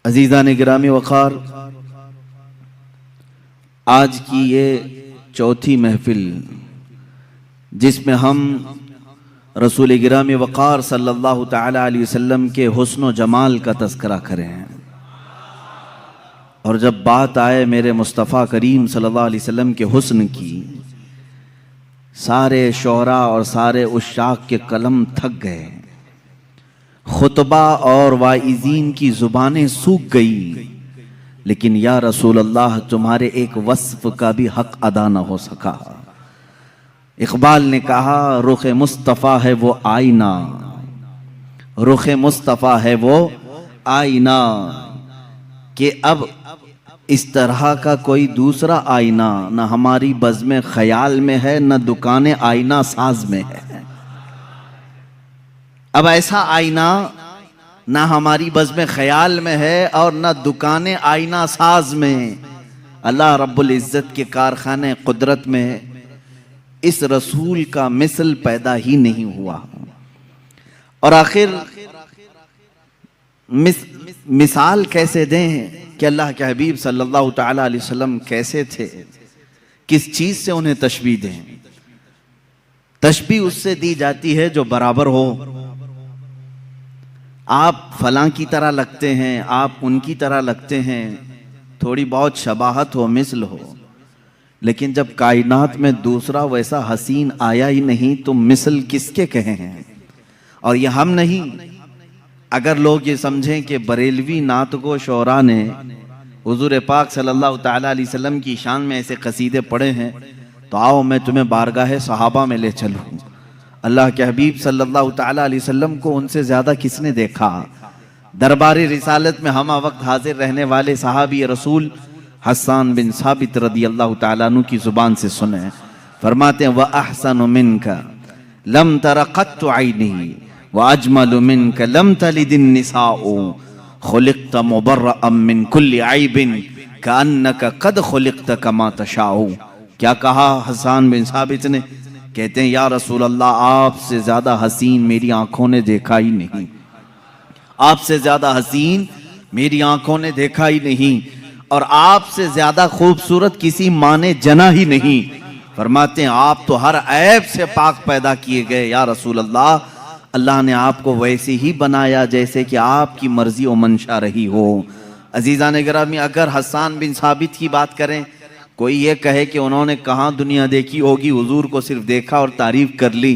عزیزان گرامی وقار، آج کی یہ چوتھی محفل جس میں ہم رسول گرامی وقار صلی اللہ تعالی علیہ وسلم کے حسن و جمال کا تذکرہ کریں ہیں، اور جب بات آئے میرے مصطفیٰ کریم صلی اللہ علیہ وسلم کے حسن کی، سارے شعراء اور سارے عشاق کے قلم تھک گئے، خطبہ اور واعظین کی زبانیں سوکھ گئی، لیکن یا رسول اللہ تمہارے ایک وصف کا بھی حق ادا نہ ہو سکا۔ اقبال نے کہا رخ مصطفیٰ ہے وہ آئینہ، رخ مصطفیٰ ہے وہ آئینہ، کہ اب اس طرح کا کوئی دوسرا آئینہ نہ ہماری بزم خیال میں ہے، نہ دکان آئینہ ساز میں ہے۔ اب ایسا آئینہ نہ ہماری بزم خیال میں ہے اور نہ دکان آئینہ ساز میں، اللہ رب العزت کے کارخانے قدرت میں اس رسول کا مثل پیدا ہی نہیں ہوا۔ اور آخر مثال کیسے دیں کہ اللہ کے حبیب صلی اللہ تعالی علیہ وسلم کیسے تھے، کس چیز سے انہیں تشبیہ دیں؟ تشبیہ اس سے دی جاتی ہے جو برابر ہو۔ آپ فلاں کی طرح لگتے ہیں، آپ ان کی طرح لگتے ہیں، تھوڑی بہت شباہت ہو، مثل ہو، لیکن جب کائنات میں دوسرا ویسا حسین آیا ہی نہیں تو مثل کس کے کہیں ہیں؟ اور یہ ہم نہیں، اگر لوگ یہ سمجھیں کہ بریلوی نعت گو شعراء نے حضور پاک صلی اللہ تعالی علیہ وسلم کی شان میں ایسے قصیدے پڑھے ہیں تو آؤ میں تمہیں بارگاہ صحابہ میں لے چلوں۔ اللہ کے حبیب صلی اللہ تعالی علیہ وسلم کو ان سے زیادہ کس نے دیکھا؟ درباری رسالت میں ہمہ وقت حاضر رہنے والے صحابی رسول حسان بن ثابت رضی اللہ تعالیٰ عنہ کی زبان سے سنیں، فرماتے ہیں وَأَحْسَنُ مِنْكَ لَمْ تَرَ قَطُّ عَيْنِهِ وَأَجْمَلُ مِنْكَ لَمْ تَلِدِ النِّسَاءُ خُلِقْتَ مُبَرَّأً مِّن كُلِّ عَيْبٍ كَأَنَّكَ قَدْ خُلِقْتَ كَمَا تَشَاءُ۔ کیا کہا حسان بن ثابت نے؟ کہتے ہیں یا رسول اللہ آپ سے زیادہ حسین میری آنکھوں نے دیکھا ہی نہیں، آپ سے زیادہ حسین میری آنکھوں نے دیکھا ہی نہیں، اور آپ سے زیادہ خوبصورت کسی ماں نے جنا ہی نہیں۔ فرماتے ہیں آپ تو ہر عیب سے پاک پیدا کیے گئے یا رسول اللہ، اللہ نے آپ کو ویسے ہی بنایا جیسے کہ آپ کی مرضی و منشا رہی ہو۔ عزیزان گرامی، اگر حسان بن ثابت کی بات کریں، کوئی یہ کہے کہ انہوں نے کہاں دنیا دیکھی ہوگی، حضور کو صرف دیکھا اور تعریف کر لی،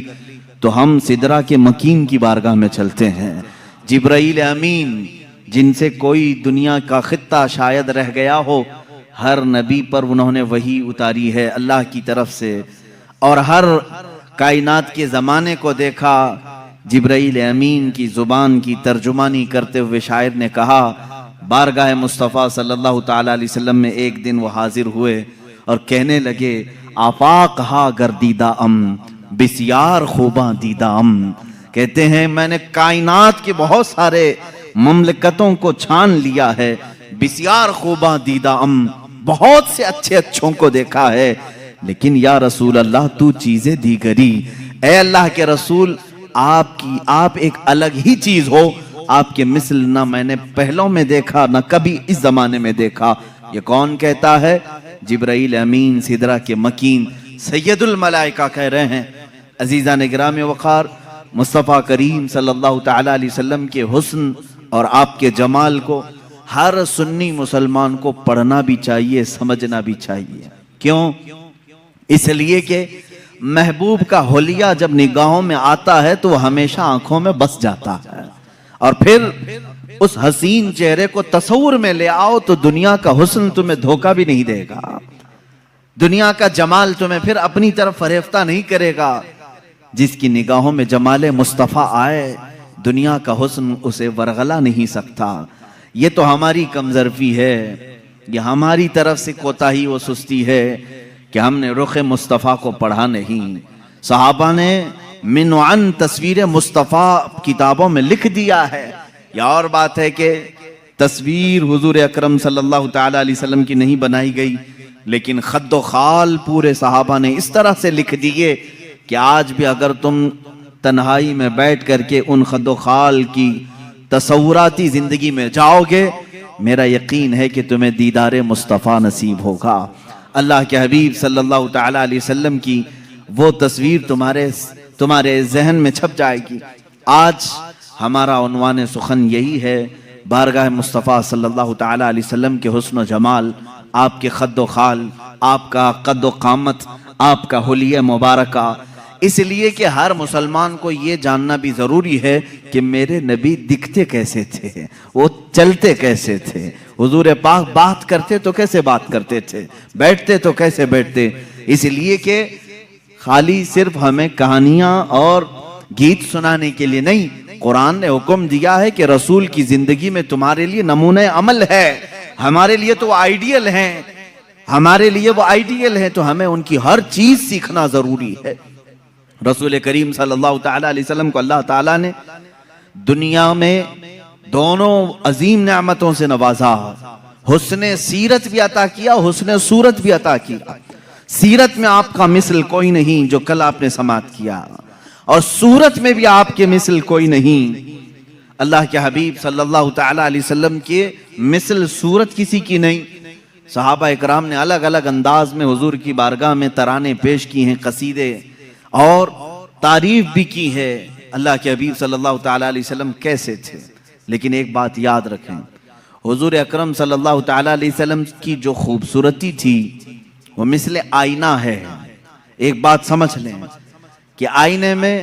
تو ہم سدرہ کے مکین کی بارگاہ میں چلتے ہیں۔ جبرائیل امین جن سے کوئی دنیا کا خطہ شاید رہ گیا ہو، ہر نبی پر انہوں نے وحی اتاری ہے اللہ کی طرف سے، اور ہر کائنات کے زمانے کو دیکھا۔ جبرائیل امین کی زبان کی ترجمانی کرتے ہوئے شاعر نے کہا بارگاہ مصطفیٰ صلی اللہ تعالی علیہ وسلم میں ایک دن وہ حاضر ہوئے اور کہنے لگے آفاق ہا گردیدہ ام بسیار خوباں دیدہ ام۔ کہتے ہیں میں نے کائنات کے بہت سارے مملکتوں کو چھان لیا ہے، بسیار خوباں دیدہ ام، بہت سے اچھے اچھوں کو دیکھا ہے، لیکن یا رسول اللہ تو چیزیں دیگری، اے اللہ کے رسول آپ ایک الگ ہی چیز ہو، آپ کے مثل نہ میں نے پہلوں میں دیکھا نہ کبھی اس زمانے میں دیکھا۔ یہ کون کہتا ہے؟ جبرائیل امین سدرہ کے مکین سید الملائکہ کہہ رہے ہیں۔ عزیزان گرامی وقار، مصطفیٰ کریم صلی اللہ تعالی علیہ وسلم کے حسن اور آپ کے جمال کو ہر سنی مسلمان کو پڑھنا بھی چاہیے، سمجھنا بھی چاہیے۔ کیوں؟ اس لیے کہ محبوب کا حلیہ جب نگاہوں میں آتا ہے تو وہ ہمیشہ آنکھوں میں بس جاتا ہے، اور پھر اس حسین چہرے کو تصور میں لے آؤ تو دنیا کا حسن تمہیں دھوکہ بھی نہیں دے گا، دنیا کا جمال تمہیں پھر اپنی طرف فریفتہ نہیں کرے گا۔ جس کی نگاہوں میں جمال مصطفیٰ آئے دنیا کا حسن اسے ورغلا نہیں سکتا۔ یہ تو ہماری کمظرفی ہے، یہ ہماری طرف سے کوتاہی و سستی ہے کہ ہم نے رخ مصطفیٰ کو پڑھا نہیں۔ صحابہ نے من عن تصویر مصطفیٰ کتابوں میں لکھ دیا ہے۔ یہ اور بات ہے کہ تصویر حضور اکرم صلی اللہ تعالی علیہ وسلم کی نہیں بنائی گئی، لیکن خد و خال پورے صحابہ نے اس طرح سے لکھ دیے کہ آج بھی اگر تم تنہائی میں بیٹھ کر کے ان خد و خال کی تصوراتی زندگی میں جاؤ گے میرا یقین ہے کہ تمہیں دیدار مصطفیٰ نصیب ہوگا۔ اللہ کے حبیب صلی اللہ تعالیٰ علیہ وسلم کی وہ تصویر تمہارے ذہن میں چھپ جائے گی۔ آج ہمارا عنوان سخن یہی ہے، بارگاہ مصطفیٰ صلی اللہ تعالیٰ علیہ وسلم کے حسن و جمال، آپ کے خد و خال، آپ کا قد و قامت، آپ کا حلیہ مبارکہ۔ اس لیے کہ ہر مسلمان کو یہ جاننا بھی ضروری ہے کہ میرے نبی دکھتے کیسے تھے، وہ چلتے کیسے تھے، حضور پاک بات کرتے تو کیسے بات کرتے تھے، بیٹھتے تو کیسے بیٹھتے۔ اس لیے کہ خالی صرف ہمیں کہانیاں اور گیت سنانے کے لیے نہیں، قرآن نے حکم دیا ہے کہ رسول کی زندگی میں تمہارے لیے نمونہ عمل ہے، ہمارے لیے تو وہ آئیڈیل ہیں، ہمارے لیے وہ آئیڈیل ہیں، تو ہمیں ان کی ہر چیز سیکھنا ضروری ہے۔ رسول کریم صلی اللہ تعالیٰ علیہ وسلم کو اللہ تعالیٰ نے دنیا میں دونوں عظیم نعمتوں سے نوازا، حسن سیرت بھی عطا کیا، حسن صورت بھی عطا کیا۔ سیرت میں آپ کا مثل کوئی نہیں جو کل آپ نے سماعت کیا، اور صورت میں بھی آپ کے مثل کوئی نہیں۔ اللہ کے حبیب صلی اللہ تعالیٰ علیہ وسلم کے مثل صورت کسی کی نہیں۔ صحابہ اکرام نے الگ الگ انداز میں حضور کی بارگاہ میں ترانے پیش کی ہیں، قصیدے، اور تعریف بھی کی ہے اللہ کے حبیب صلی اللہ تعالیٰ علیہ وسلم کیسے تھے۔ لیکن ایک بات یاد رکھیں، حضور اکرم صلی اللہ تعالیٰ علیہ وسلم کی جو خوبصورتی تھی وہ مثل آئینہ ہے۔ ایک بات سمجھ لیں کہ آئینے میں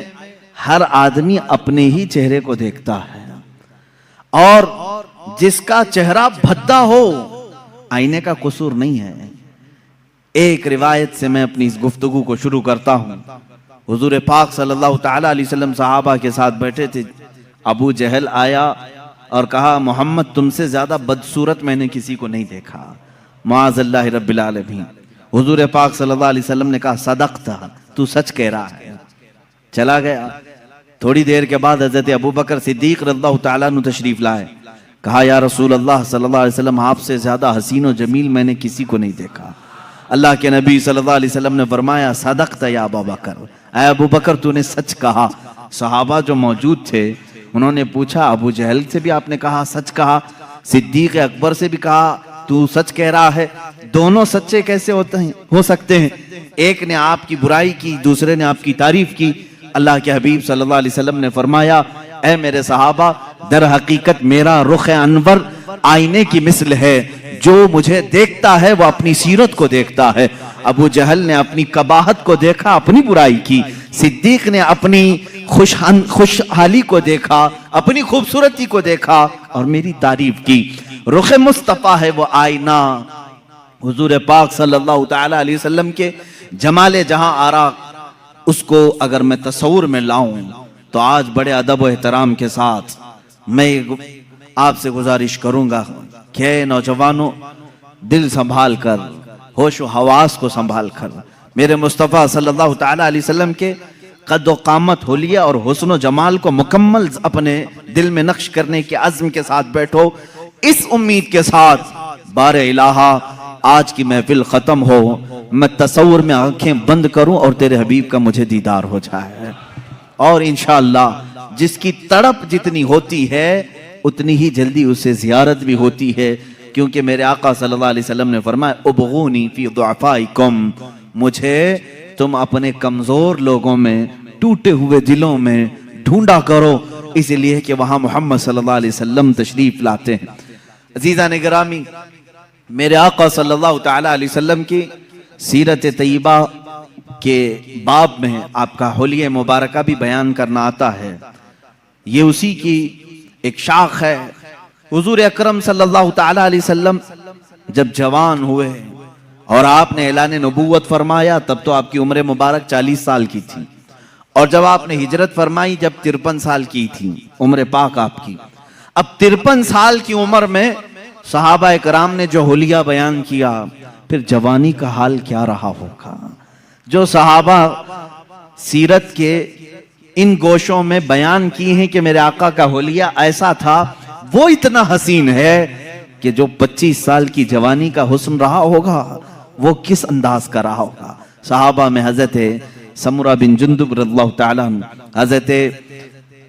ہر آدمی اپنے ہی چہرے کو دیکھتا ہے، اور جس کا چہرہ بھدا ہو آئینے کا قصور نہیں ہے۔ ایک روایت سے میں اپنی اس گفتگو کو شروع کرتا ہوں۔ حضور پاک صلی اللہ تعالیٰ علیہ وسلم صحابہ کے ساتھ بیٹھے تھے، ابو جہل آیا اور کہا محمد تم سے زیادہ بدصورت میں نے کسی کو نہیں دیکھا، معاذ اللہ رب العالمین۔ حضور پاک صلی اللہ علیہ وسلم نے کہا صدقتا، تو سچ کہہ رہا ہے۔ چلا گیا۔ تھوڑی دیر کے بعد حضرت ابو بکر صدیق رضی اللہ تعالیٰ عنہ تشریف لائے، کہا یا رسول اللہ صلی اللہ علیہ وسلم آپ سے زیادہ حسین و جمیل میں نے کسی کو نہیں دیکھا۔ اللہ کے نبی صلی اللہ علیہ وسلم نے فرمایا صدقت یا ابو بکر، اے ابو بکر تو نے سچ کہا۔ صحابہ جو موجود تھے انہوں نے پوچھا ابو جہل سے بھی آپ نے کہا سچ کہا، صدیق اکبر سے بھی کہا تو سچ کہہ رہا ہے، دونوں سچے کیسے ہو سکتے ہیں؟ ایک نے آپ کی برائی کی، دوسرے نے آپ کی تعریف کی۔ اللہ کے حبیب صلی اللہ علیہ وسلم نے فرمایا اے میرے صحابہ، در حقیقت میرا رخ انور آئینے کی مثل ہے، جو مجھے دیکھتا ہے وہ اپنی سیرت کو دیکھتا ہے۔ ابو جہل نے اپنی قباحت کو دیکھا، اپنی برائی کی، صدیق نے اپنی خوشحالی کو دیکھا، اپنی خوبصورتی کو دیکھا اور میری تعریف کی۔ رخ مصطفیٰ ہے وہ آئینہ، حضور پاک صلی اللہ تعالیٰ علیہ وسلم کے جمال جہاں آرا، اس کو اگر میں تصور میں لاؤں تو آج بڑے ادب و احترام کے ساتھ میں آپ سے گزارش کروں گا کہ نوجوانوں دل سنبھال کر، ہوش و حواس کو سنبھال کر میرے مصطفیٰ صلی اللہ تعالیٰ علیہ وسلم کے قد و قامت، حلیہ اور حسن و جمال کو مکمل اپنے دل میں نقش کرنے کے عزم کے ساتھ بیٹھو، اس امید کے ساتھ بار الہا آج کی محفل ختم ہو، میں تصور میں آنکھیں بند کروں اور تیرے حبیب کا مجھے دیدار ہو جائے، اور انشاءاللہ جس کی تڑپ جتنی ہوتی ہے اتنی ہی جلدی اسے زیارت بھی ہوتی ہے، کیونکہ میرے آقا صلی اللہ علیہ وسلم نے فرمایا ابغونی فی ضعفائکم، مجھے تم اپنے کمزور لوگوں میں، ٹوٹے ہوئے دلوں میں ڈھونڈا کرو، اس لیے کہ وہاں محمد صلی اللہ علیہ وسلم تشریف لاتے ہیں۔ عزیزان گرامی، میرے آقا صلی اللہ تعالیٰ علیہ وسلم کی سیرت طیبہ کے باب میں آپ کا حلیہ مبارکہ بھی بیان کرنا آتا ہے، یہ اسی کی ایک شاخ ہے۔ حضور اکرم صلی اللہ تعالیٰ علیہ وسلم جب جوان ہوئے اور آپ نے اعلان نبوت فرمایا تب تو آپ کی عمر مبارک 40 سال کی تھی، اور جب آپ نے ہجرت فرمائی جب 53 سال کی تھی عمر پاک آپ کی۔ اب 53 سال کی عمر میں صحابہ اکرام نے جو حلیہ بیان کیا، پھر جوانی کا حال کیا رہا ہوگا؟ جو صحابہ سیرت کے ان گوشوں میں بیان کی ہیں کہ میرے آقا کا حلیہ ایسا تھا، وہ اتنا حسین ہے کہ جو 25 سال کی جوانی کا حسن رہا ہوگا وہ کس انداز کا رہا ہوگا۔ صحابہ میں حضرت سمرہ بن جندب رضی اللہ تعالیٰ عنہ، حضرت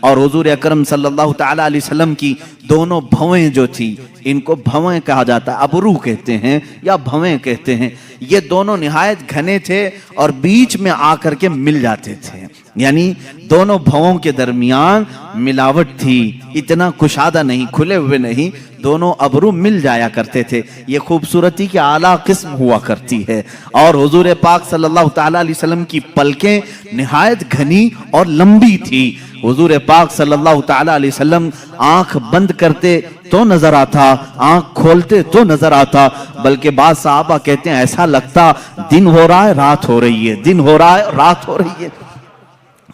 اور حضور اکرم صلی اللہ تعالی علیہ وسلم کی دونوں بھویں جو تھی، ان کو بھویں کہا جاتا ہے، ابرو کہتے ہیں یا بھویں کہتے ہیں، یہ دونوں نہایت گھنے تھے اور بیچ میں آ کر کے مل جاتے تھے، یعنی دونوں بھووں کے درمیان ملاوٹ تھی، اتنا کشادہ نہیں، کھلے ہوئے نہیں، دونوں ابرو مل جایا کرتے تھے۔ یہ خوبصورتی کی اعلیٰ قسم ہوا کرتی ہے۔ اور حضور پاک صلی اللہ تعالی علیہ وسلم کی پلکیں نہایت گھنی اور لمبی تھی۔ حضور پاک صلی اللہ تعالی علیہ وسلم آنکھ بند کرتے تو نظر آتا، آنکھ کھولتے تو نظر آتا، بلکہ بعض صحابہ کہتے ہیں ایسا لگتا دن ہو رہا ہے رات ہو رہی ہے، دن ہو رہا ہے رات ہو رہی ہے۔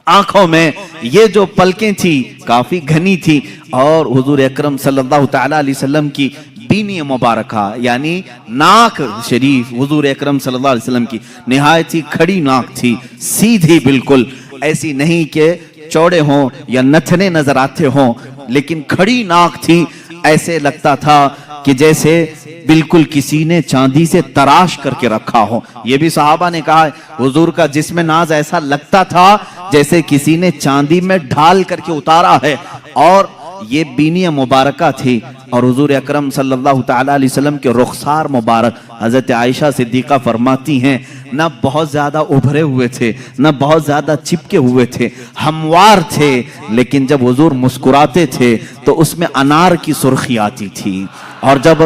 آنکھوں میں یہ جو پلکیں تھی کافی گھنی تھی، اور حضور اکرم صلی اللہ تعالی علیہ وسلم کی بینی مبارکہ یعنی ناک شریف، حضور اکرم صلی اللہ علیہ وسلم کی نہایت ہی کھڑی ناک تھی، سیدھی بالکل، ایسی نہیں کہ چوڑے ہوں یا نتھنے نظر آتے ہوں، لیکن کھڑی ناک تھی، ایسے لگتا تھا کہ جیسے بالکل کسی نے چاندی سے تراش کر کے رکھا ہو۔ یہ بھی صحابہ نے کہا حضور کا جسم ناز ایسا لگتا تھا جیسے کسی نے چاندی میں ڈھال کر کے اتارا ہے، اور یہ بینی مبارکہ تھی۔ اور حضور اکرم صلی اللہ تعالی علیہ وسلم کے رخسار مبارک، حضرت عائشہ صدیقہ فرماتی ہیں، نہ بہت زیادہ ابھرے ہوئے تھے، نہ بہت زیادہ چپکے ہوئے تھے، ہموار تھے، لیکن جب حضور مسکراتے تھے تو اس میں انار کی سرخی آتی تھی، اور جب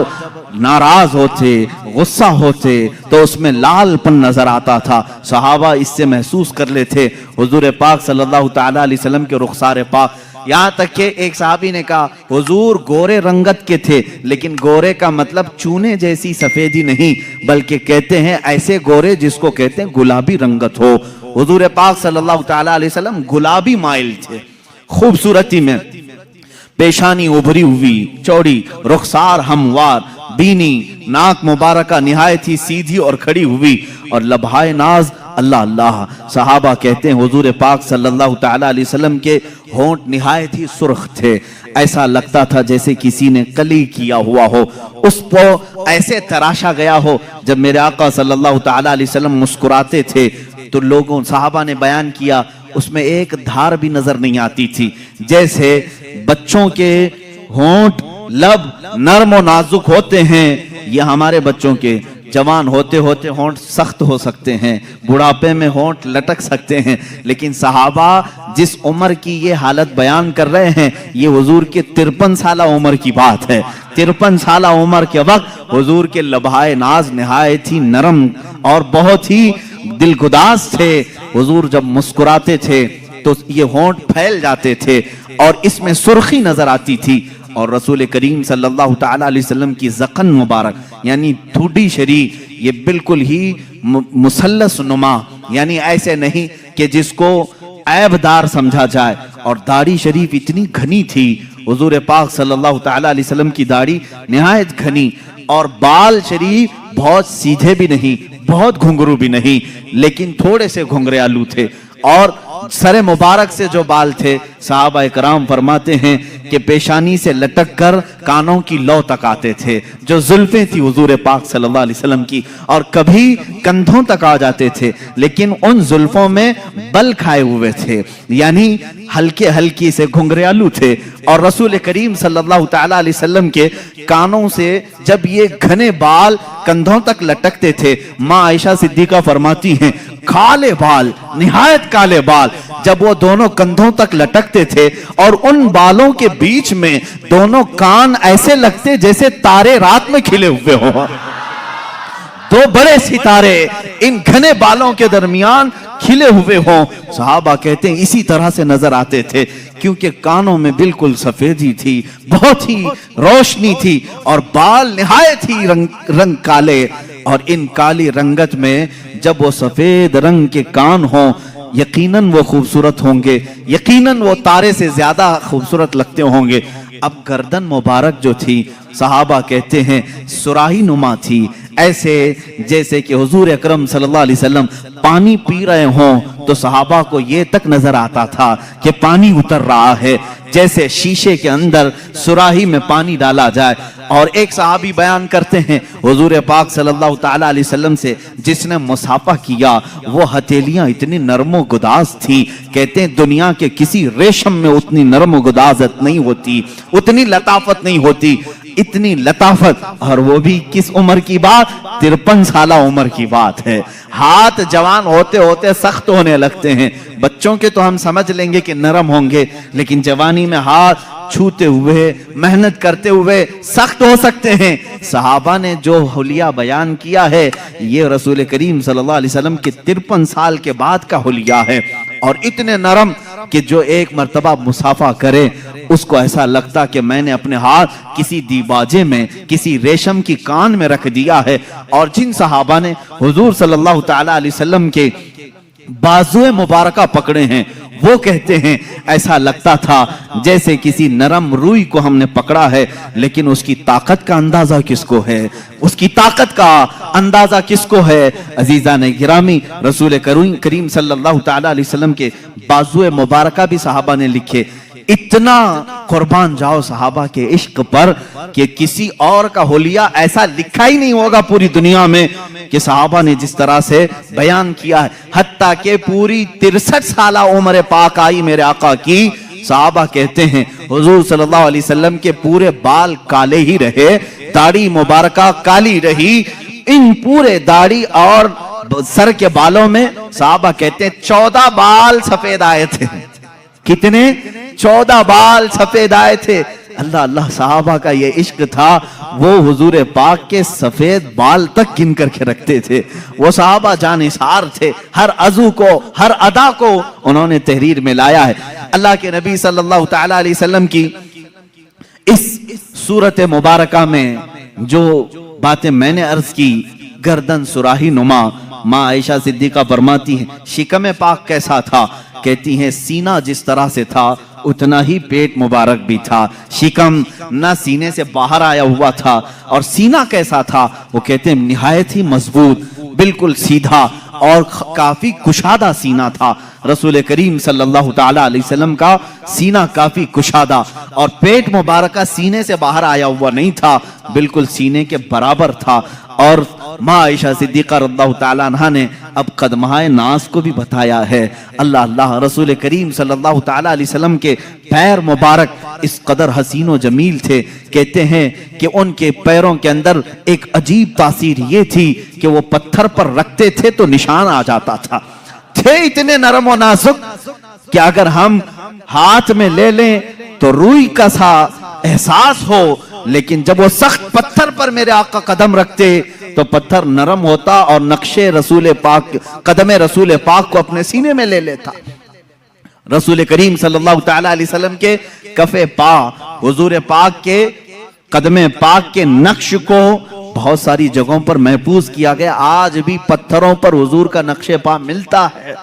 ناراض ہوتے، غصہ ہوتے تو اس میں لال پن نظر آتا تھا۔ صحابہ اس سے محسوس کر لیتے حضور پاک صلی اللہ تعالی علیہ وسلم کے رخسار پاک۔ یہاں تک کہ ایک صحابی نے کہا حضور گورے رنگت کے تھے، لیکن گورے کا مطلب چونے جیسی سفیدی نہیں، بلکہ کہتے ہیں ایسے گورے جس کو کہتے ہیں گلابی رنگت ہو۔ حضور پاک صلی اللہ تعالی علیہ وسلم گلابی مائل تھے خوبصورتی میں، پیشانی ابھری ہوئی چوڑی، رخسار ہموار، بینی، ناک مبارکہ نہایت ہی سیدھی اور کھڑی ہوئی، اور لبھائے ناز اللہ اللہ۔ صحابہ کہتے ہیں حضور پاک صلی اللہ تعالی علیہ وسلم کے ہونٹ نہایت ہی سرخ تھے، ایسا لگتا تھا جیسے کسی نے کلی کیا ہوا ہو، اس کو ایسے تراشا گیا ہو۔ جب میرے آقا صلی اللہ تعالی علیہ وسلم مسکراتے تھے تو لوگوں صحابہ نے بیان کیا اس میں ایک دھار بھی نظر نہیں آتی تھی، جیسے بچوں کے ہونٹ لب نرم و نازک ہوتے ہیں، یہ ہمارے بچوں کے جوان ہوتے ہوتے ہونٹ سخت ہو سکتے ہیں، بڑھاپے میں ہونٹ لٹک سکتے ہیں، لیکن صحابہ جس عمر کی یہ حالت بیان کر رہے ہیں یہ حضور کے 53 سالہ عمر کی بات ہے۔ 53 سالہ عمر کے وقت حضور کے لبھائے ناز نہایت ہی نرم اور بہت ہی دلگداز تھے۔ حضور جب مسکراتے تھے تو یہ ہونٹ پھیل جاتے تھے اور اس میں سرخی نظر آتی تھی، اور رسول کریم صلی اللہ تعالی علیہ وسلم کی ذقن مبارک یعنی ٹھوڈی شریف یہ بالکل ہی مثلث نما، یعنی ایسے نہیں کہ جس کو عیب دار سمجھا جائے، اور داڑھی شریف اتنی گھنی تھی، حضور پاک صلی اللہ تعالی علیہ وسلم کی داڑھی نہایت گھنی، اور بال شریف بہت سیدھے بھی نہیں بہت گھنگرو بھی نہیں، لیکن تھوڑے سے گھنگریالو تھے، اور سر مبارک سے جو بال تھے صحابہ اکرام فرماتے ہیں کہ پیشانی سے لٹک کر کانوں کی لو تک آتے تھے، جو زلفیں تھی حضور پاک صلی اللہ علیہ وسلم کی، اور کبھی کندھوں تک آ جاتے تھے، لیکن ان زلفوں میں بل کھائے ہوئے تھے، یعنی ہلکے ہلکی سے گھنگریالو تھے، اور رسول کریم صلی اللہ تعالی علیہ وسلم کے کانوں سے جب یہ گھنے بال کندھوں تک لٹکتے تھے، ماں عائشہ صدیقہ فرماتی ہیں کالے بال، نہایت کالے بال جب وہ دونوں کندھوں تک لٹکتے تھے، اور ان بالوں کے بیچ میں دونوں کان ایسے لگتے جیسے تارے رات میں کھلے ہوئے ہوں، دو بڑے ستارے ان گھنے بالوں کے درمیان کھلے ہوئے ہوں۔ صحابہ کہتے ہیں اسی طرح سے نظر آتے تھے، کیونکہ کانوں میں بالکل سفیدی تھی، بہت ہی روشنی تھی، اور بال نہایت ہی رنگ کالے، اور ان کالی رنگت میں جب وہ سفید رنگ کے کان ہوں یقیناً وہ خوبصورت ہوں گے، یقیناً وہ تارے سے زیادہ خوبصورت لگتے ہوں گے۔ اب گردن مبارک جو تھی صحابہ کہتے ہیں سراہی نما تھی، ایسے جیسے کہ حضور اکرم صلی اللہ علیہ وسلم پانی پی رہے ہوں تو صحابہ کو یہ تک نظر آتا تھا کہ پانی اتر رہا ہے، جیسے شیشے کے اندر سراہی میں پانی ڈالا جائے. اور ایک صحابی بیان کرتے ہیں حضور پاک صلی اللہ تعالیٰ علیہ وسلم سے جس نے مصافحہ کیا وہ ہتھیلیاں اتنی نرم و گداز تھی، کہتے ہیں دنیا کے کسی ریشم میں اتنی نرم و گدازت نہیں ہوتی، اتنی لطافت نہیں ہوتی، اتنی لطافت. اور وہ بھی کس عمر کی بات؟ 53 سالہ عمر کی بات ہے. ہاتھ جوان ہوتے ہوتے سخت ہونے لگتے ہیں. بچوں کے تو ہم سمجھ لیں گے کہ نرم ہوں گے، لیکن جوانی میں ہاتھ چھوتے ہوئے محنت کرتے ہوئے سخت ہو سکتے ہیں. صحابہ نے جو حلیہ بیان کیا ہے یہ رسول کریم صلی اللہ علیہ وسلم کے 53 سال کے بعد کا حلیہ ہے، اور اتنے نرم کہ جو ایک مرتبہ مصافحہ کرے اس کو ایسا لگتا کہ میں نے اپنے ہاتھ کسی دیباجے میں، کسی ریشم کی کان میں رکھ دیا ہے. اور جن صحابہ نے حضور صلی اللہ تعالیٰ علیہ وسلم کے بازوئے مبارکہ پکڑے ہیں وہ کہتے ہیں ایسا لگتا تھا جیسے کسی نرم روئی کو ہم نے پکڑا ہے. لیکن اس کی طاقت کا اندازہ کس کو ہے؟ اس کی طاقت کا اندازہ کس کو ہے؟ عزیزان گرامی، رسول کریم صلی اللہ تعالیٰ علیہ وسلم کے بازوئے مبارکہ بھی صحابہ نے لکھے. اتنا قربان جاؤ صحابہ کے عشق پر کہ کسی اور کا حلیہ ایسا لکھا ہی نہیں ہوگا پوری دنیا میں کہ صحابہ نے جس طرح سے بیان کیا ہے. حتیٰ کہ پوری 63 سالہ عمر پاک آئی میرے آقا کی، صحابہ کہتے ہیں حضور صلی اللہ علیہ وسلم کے پورے بال کالے ہی رہے، داڑھی مبارکہ کالی رہی. ان پورے داڑھی اور سر کے بالوں میں صحابہ کہتے ہیں 14 بال سفید آئے تھے. کتنے؟ 14 بال سفید آئے تھے. اللہ اللہ، صحابہ کا یہ عشق تھا، وہ حضور پاک کے سفید بال تک گن کر کے رکھتے تھے. وہ صحابہ جانثار تھے، ہر عضو کو، ہر ادا کو انہوں نے تحریر میں لایا ہے. اللہ کے نبی صلی اللہ تعالیٰ علیہ وسلم کی اس صورت مبارکہ میں جو باتیں میں نے عرض کی، گردن سراہی نما، ماں عائشہ صدیقہ فرماتی ہیں شکم پاک کیسا تھا؟ کہتی ہیں سینہ جس طرح سے تھا اتنا ہی پیٹ مبارک بھی تھا. شکم نہ سینے سے باہر آیا ہوا تھا. اور سینہ کیسا تھا؟ وہ کہتے ہیں نہایت ہی مضبوط، بالکل سیدھا اور کافی کشادہ سینہ تھا. رسول کریم صلی اللہ تعالیٰ علیہ وسلم کا سینہ کافی کشادہ، اور پیٹ مبارکہ سینے سے باہر آیا ہوا نہیں تھا، بالکل سینے کے برابر تھا. اور ماں عائشہ صدیقہ رضی اللہ تعالیٰ عنہ نے اب قدمہائے ناز کو بھی بتایا ہے. اللہ اللہ، رسول کریم صلی اللہ تعالیٰ علیہ وسلم کے پیر مبارک اس قدر حسین و جمیل تھے، کہتے ہیں کہ ان کے پیروں کے اندر ایک عجیب تاثیر یہ تھی کہ وہ پتھر پر رکھتے تھے تو نشان آ جاتا تھا. تھے اتنے نرم و نازک کہ اگر ہم ہاتھ میں لے لیں تو روئی کا سا احساس ہو، لیکن جب وہ سخت پتھر پر میرے آقا قدم رکھتے تو پتھر نرم ہوتا اور نقشے رسول پاک، قدم رسول پاک کو اپنے سینے میں لے لیتا. رسول کریم صلی اللہ تعالیٰ علیہ وسلم کے کف پا، حضور پاک کے قدم پاک کے نقش کو بہت ساری جگہوں پر محفوظ کیا گیا. آج بھی پتھروں پر حضور کا نقش پا ملتا ہے.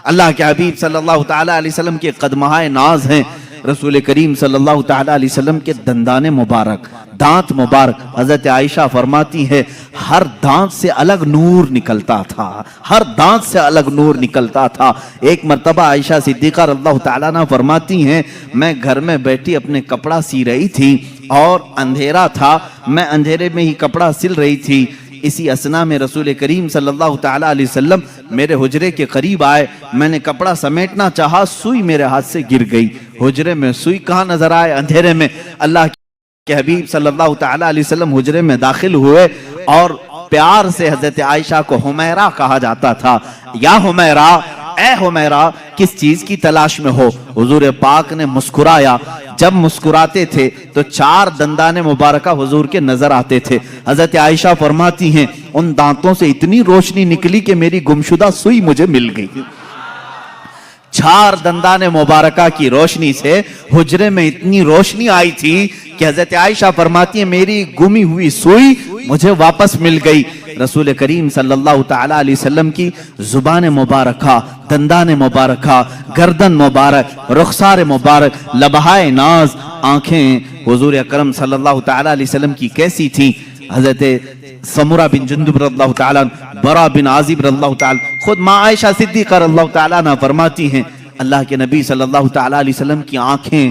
اللہ کے حبیب صلی اللہ تعالیٰ علیہ وسلم کے قدمہائے ناز ہیں. رسول کریم صلی اللہ تعالیٰ علیہ وسلم کے دندان مبارک، دانت مبارک، حضرت عائشہ فرماتی ہے ہر دانت سے الگ نور نکلتا تھا، ہر دانت سے الگ نور نکلتا تھا. ایک مرتبہ عائشہ صدیقہ رضی اللہ تعالیٰ عنہ فرماتی ہیں میں گھر میں بیٹھی اپنے کپڑا سی رہی تھی اور اندھیرا تھا، میں اندھیرے میں ہی کپڑا سل رہی تھی. اسی اسنا میں رسول کریم صلی اللہ تعالیٰ علیہ وسلم میرے حجرے کے قریب آئے. میں نے کپڑا سمیٹنا چاہا، سوئی میرے ہاتھ سے گر گئی. حجرے میں سوئی کہاں نظر آئے؟ اندھیرے میں. اللہ کے حبیب صلی اللہ تعالیٰ علیہ وسلم حجرے میں داخل ہوئے اور پیار سے حضرت عائشہ کو حمیرہ کہا جاتا تھا. یا حمیرہ، اے حمیرہ، کس چیز کی تلاش میں ہو؟ حضور پاک نے مسکرایا. جب مسکراتے تھے تو 4 دندان مبارکہ حضور کے نظر آتے تھے. حضرت عائشہ فرماتی ہیں ان دانتوں سے اتنی روشنی نکلی کہ میری گمشدہ سوئی مجھے مل گئی. 4 دندان مبارکہ کی روشنی سے حجرے میں اتنی روشنی آئی تھی کہ حضرت عائشہ فرماتی ہیں میری گمی ہوئی سوئی مجھے واپس مل گئی. رسول کریم صلی اللہ تعالیٰ علیہ وسلم کی زبان مبارکہ، دندان مبارکہ، گردن مبارک، رخسار مبارک، لبہائے ناز، آنکھیں حضور اکرم صلی اللہ تعالیٰ علیہ وسلم کی کیسی تھی؟ حضرت سمرہ بن جندب رضی اللہ تعالیٰ، برا بن عازب رضی اللہ تعالیٰ، خود ماں عائشہ صدیقہ رضی اللہ تعالیٰ فرماتی ہیں اللہ کے نبی صلی اللہ تعالیٰ علیہ وسلم کی آنکھیں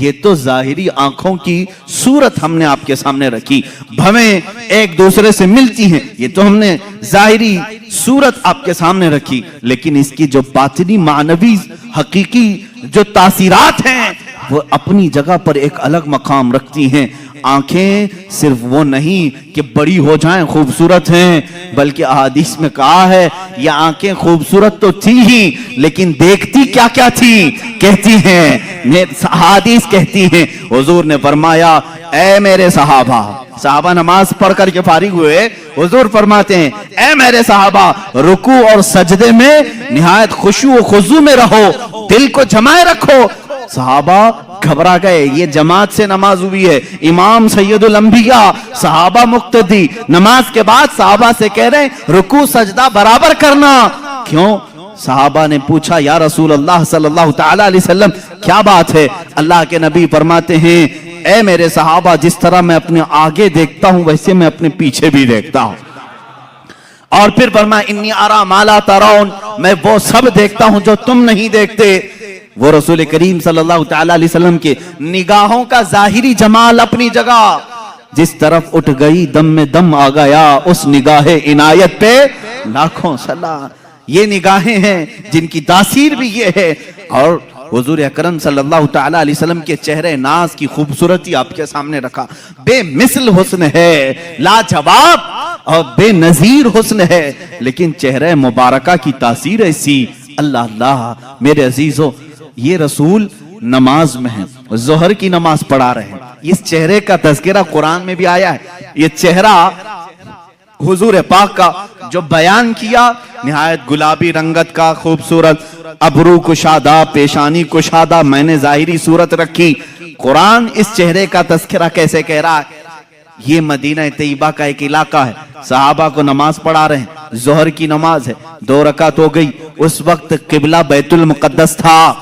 یہ تو ظاہری آنکھوں کی صورت ہم نے آپ کے سامنے رکھی، بھویں ایک دوسرے سے ملتی ہیں، یہ تو ہم نے ظاہری صورت آپ کے سامنے رکھی، لیکن اس کی جو باطنی معنوی حقیقی جو تاثیرات ہیں وہ اپنی جگہ پر ایک الگ مقام رکھتی ہیں۔ آنکھیں صرف وہ نہیں کہ بڑی ہو جائیں خوبصورت ہیں، بلکہ احادیث میں کہا ہے یہ آنکھیں خوبصورت تو تھی ہی، لیکن دیکھتی کیا کیا تھی؟ کہتی ہیں، احادیث کہتی ہیں، حضور نے فرمایا اے میرے صحابہ نماز پڑھ کر کے فارغ ہوئے، حضور فرماتے ہیں اے میرے صحابہ رکوع اور سجدے میں نہایت خشوع و خضوع میں رہو، دل کو جمائے رکھو۔ صحابہ گھبرا گئے، یہ جماعت سے نماز ہوئی ہے، امام سید الانبیاء، صحابہ مقتدی، نماز کے بعد صحابہ سے کہہ رہے ہیں رکوع سجدہ برابر کرنا۔ کیوں؟ صحابہ نے پوچھا یا رسول اللہ صلی اللہ تعالی علیہ وسلم کیا بات ہے؟ اللہ کے نبی فرماتے ہیں اے میرے صحابہ جس طرح میں اپنے آگے دیکھتا ہوں ویسے میں اپنے پیچھے بھی دیکھتا ہوں، اور پھر فرمایا انی ارا ما لا ترون، میں وہ سب دیکھتا ہوں جو تم نہیں دیکھتے۔ وہ رسول کریم صلی اللہ تعالی علیہ وسلم کے نگاہوں کا ظاہری جمال اپنی جگہ، جس طرف اٹھ گئی دم میں دم آ گیا اس نگاہ عنایت پہ لاکھوں سلام۔ یہ نگاہیں ہیں جن کی تاثیر بھی یہ ہے، اور حضور اکرم صلی اللہ تعالی علیہ وسلم کے چہرے ناز کی خوبصورتی آپ کے سامنے رکھا، بے مثل حسن ہے، لاجواب اور بے نظیر حسن ہے، لیکن چہرے مبارکہ کی تاثیر ایسی۔ اللہ اللہ میرے عزیزو، یہ رسول نماز میں ہیں، ظہر کی نماز پڑھا رہے ہیں، اس چہرے کا تذکرہ قرآن میں بھی آیا ہے۔ یہ چہرہ حضور پاک کا جو بیان کیا، نہایت گلابی رنگت کا خوبصورت، ابرو کشادہ، پیشانی کشادہ، میں نے ظاہری صورت رکھی۔ قرآن اس چہرے کا تذکرہ کیسے کہہ رہا ہے؟ یہ مدینہ طیبہ کا ایک علاقہ ہے، صحابہ کو نماز پڑھا رہے ہیں، ظہر کی نماز ہے، 2 رکعت ہو گئی، اس وقت قبلہ بیت المقدس تھا،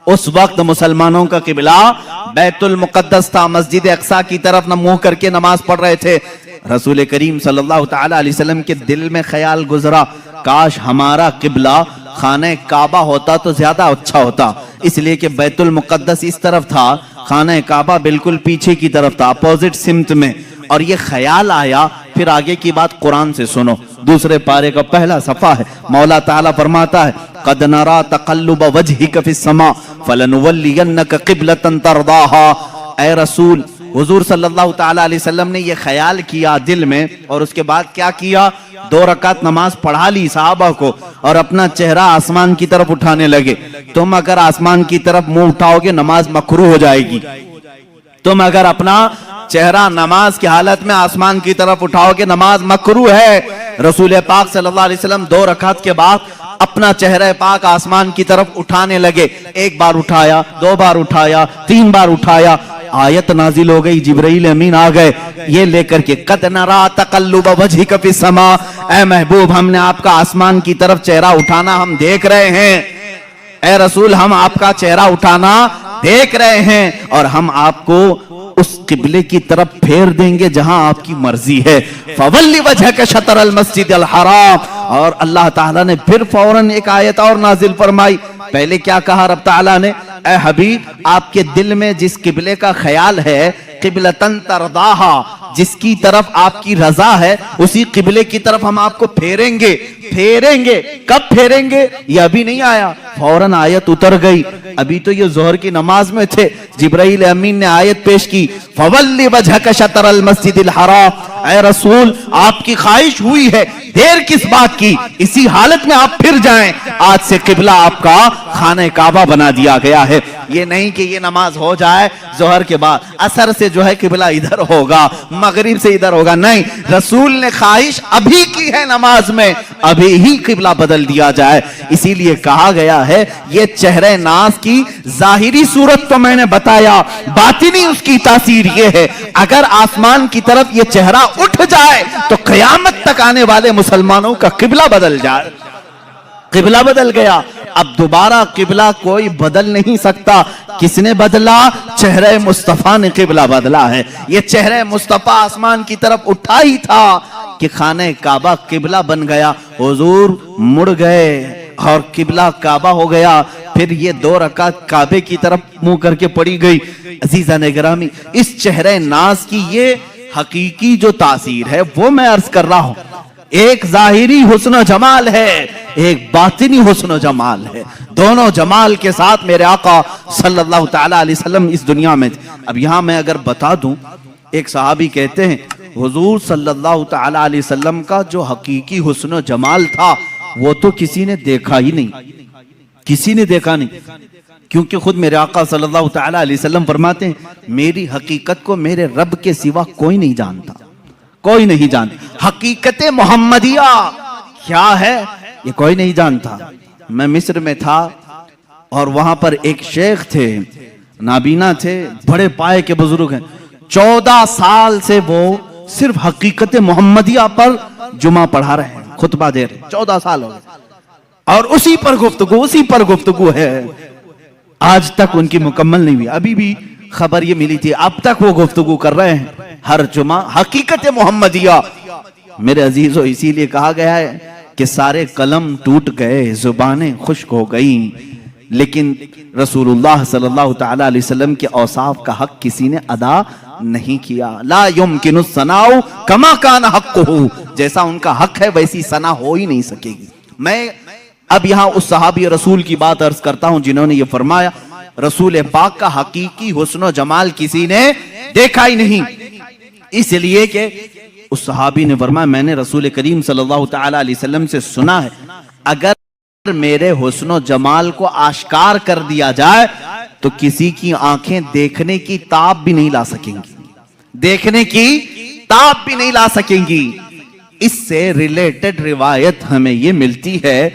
اس وقت مسلمانوں کا قبلہ بیت المقدس تھا، مسجد اقصی کی طرف نہ منہ کر کے نماز پڑھ رہے تھے۔ رسول کریم صلی اللہ تعالی علیہ وسلم کے دل میں خیال گزرا کاش ہمارا قبلہ خانہ کعبہ ہوتا تو زیادہ اچھا ہوتا، اس لیے کہ بیت المقدس اس طرف تھا، خانہ کعبہ بالکل پیچھے کی طرف تھا، اپوزٹ سمت میں، اور یہ خیال آیا۔ پھر آگے کی بات قرآن سے سنو، دوسرے پارے کا پہلا صفحہ ہے، مولا تعالیٰ فرماتا ہے قَدْ نَرَا تَقَلُّبَ وَجْهِكَ فِي السَّمَاءِ فَلَنُوَلِّيَنَّكَ قِبْلَةً تَرْضَاهَا۔ اے رسول، حضور صلی اللہ تعالی علیہ وسلم نے یہ خیال کیا دل میں، اور اس کے بعد کیا کیا؟ 2 رکعت نماز پڑھا لی صحابہ کو، اور اپنا چہرہ آسمان کی طرف اٹھانے لگے۔ تم اگر آسمان کی طرف منہ اٹھاؤ گے نماز مکروہ ہو جائے گی، تم اگر اپنا چہرہ نماز کی حالت میں آسمان کی طرف اٹھاؤ گے نماز مکروہ ہے۔ رسول پاک صلی اللہ علیہ وسلم 2 رکعت کے بعد اپنا چہرہ پاک آسمان کی طرف اٹھانے لگے، 1 بار اٹھایا، 2 بار اٹھایا، 3 بار اٹھایا، آیت نازل ہو گئی، جبرائیل امین آ گئے یہ لے کر کے قَدْ نَرَا تَقَلُّبَ وَجْهِكَ فِي السَّمَاءِ، اے محبوب ہم نے آپ کا آسمان کی طرف چہرہ اٹھانا ہم دیکھ رہے ہیں، اے رسول ہم آپ کا چہرہ اٹھانا دیکھ رہے ہیں، اور ہم آپ کو اس قبلے کی طرف پھیر دیں گے جہاں آپ کی مرضی ہے۔ فَوَلِّ وَجْهَكَ شَطْرَ الْمَسْجِدِ الْحَرَامِ، اور اللہ تعالیٰ نے پھر فوراً ایک آیت اور نازل فرمائی۔ پہلے کیا کہا رب تعالیٰ نے؟ اے حبیب آپ کے دل میں جس قبلے کا خیال ہے، قبلتن ترضاہا، جس کی طرف آپ کی رضا ہے اسی قبلے کی طرف ہم آپ کو پھیریں گے۔ پھیریں گے کب پھیریں گے؟ یہ ابھی نہیں آیا، فوراً آیت اتر گئی، ابھی تو یہ ظہر کی نماز میں تھے، جبرائیل امین نے آیت پیش کی فَوَلِّ وَجْهَكَ شَطْرَ الْمَسْجِدِ الْحَرَامِ، اے رسول آپ کی خواہش ہوئی ہے، دیر کس بات کی، اسی حالت میں آپ پھر جائیں، آج سے قبلہ آپ کا خانہ کعبہ بنا دیا گیا ہے۔ یہ نہیں کہ یہ نماز ہو جائے ظہر کے بعد عصر سے جو ہے قبلہ ادھر ہوگا، مغرب سے ادھر ہوگا، نہیں، رسول نے خواہش ابھی کی ہے نماز میں، ابھی ہی قبلہ بدل دیا جائے۔ اسی لیے کہا گیا ہے یہ چہرے ناز کی ظاہری صورت تو میں نے بتایا، باطنی اس کی تاثیر یہ ہے اگر آسمان کی طرف یہ چہرہ اٹھ جائے تو قیامت تک آنے والے مسلمانوں کا قبلہ بدل جائے۔ قبلہ بدل گیا، اب دوبارہ قبلہ کوئی بدل نہیں سکتا۔ کس نے بدلا؟ چہرہ مصطفیٰ نے قبلہ بدلا ہے۔ یہ چہرہ مصطفیٰ آسمان کی طرف اٹھا ہی تھا کہ خانہ کعبہ قبلہ بن گیا، حضور مڑ گئے اور قبلہ کعبہ ہو گیا۔ پھر پھر یہ 2 رکعت کعبے کی طرف منہ کر کے پڑی گئی. عزیزان گرامی، اس چہرے ناز کی یہ حقیقی جو تاثیر ہے وہ میں عرض کر رہا ہوں. ایک ظاہری حسن و جمال ہے، ایک باطنی حسن و جمال ہے. دونوں جمال کے ساتھ میرے آقا صلی اللہ تعالی علیہ وسلم اس دنیا میں تھے. اب یہاں میں اگر بتا دوں، ایک صحابی کہتے ہیں حضور صلی اللہ تعالی علیہ وسلم کا جو حقیقی حسن و جمال تھا وہ تو کسی نے دیکھا ہی نہیں، کسی نے دیکھا نہیں. کیونکہ خود میرے آقا صلی اللہ تعالی علیہ وسلم فرماتے ہیں میری حقیقت کو میرے رب کے سوا کوئی نہیں جانتا، کوئی نہیں جانتا. حقیقت محمدیہ کیا ہے یہ کوئی نہیں جانتا. میں مصر میں تھا اور وہاں پر ایک شیخ تھے، نابینا تھے، بڑے پائے کے بزرگ ہیں. 14 سال سے وہ صرف حقیقت محمدیہ پر جمعہ پڑھا رہے ہیں، خطبہ دے رہے ہیں. 14 سال ہو گئے اور اسی پر گفتگو ہے. آج تک ان کی مکمل نہیں ہوئی. ابھی بھی خبر یہ ملی تھی، اب تک وہ گفتگو کر رہے ہیں ہر جمعہ حقیقت محمدیہ. میرے عزیزو، اسی لیے کہا گیا ہے کہ سارے قلم ٹوٹ گئے، زبانیں خشک ہو گئیں، لیکن رسول اللہ صلی اللہ تعالی علیہ وسلم کے اوصاف کا حق کسی نے ادا نہیں کیا. لا یمکن الثناء کما کان حقہ، جیسا ان کا حق ہے ویسی ثنا ہو ہی نہیں سکے گی. میں اب یہاں اس صحابی رسول کی بات عرض کرتا ہوں جنہوں نے یہ فرمایا رسول پاک کا حقیقی حسن و جمال کسی نے دیکھا ہی نہیں. اس لیے کہ اس صحابی نے فرمایا میں نے رسول کریم صلی اللہ تعالی علیہ وسلم سے سنا ہے اگر میرے حسن و جمال کو آشکار کر دیا جائے تو کسی کی آنکھیں دیکھنے کی تاب بھی نہیں لا سکیں گی، دیکھنے کی تاب بھی نہیں لا سکیں گی. اس سے ریلیٹڈ روایت ہمیں یہ ملتی ہے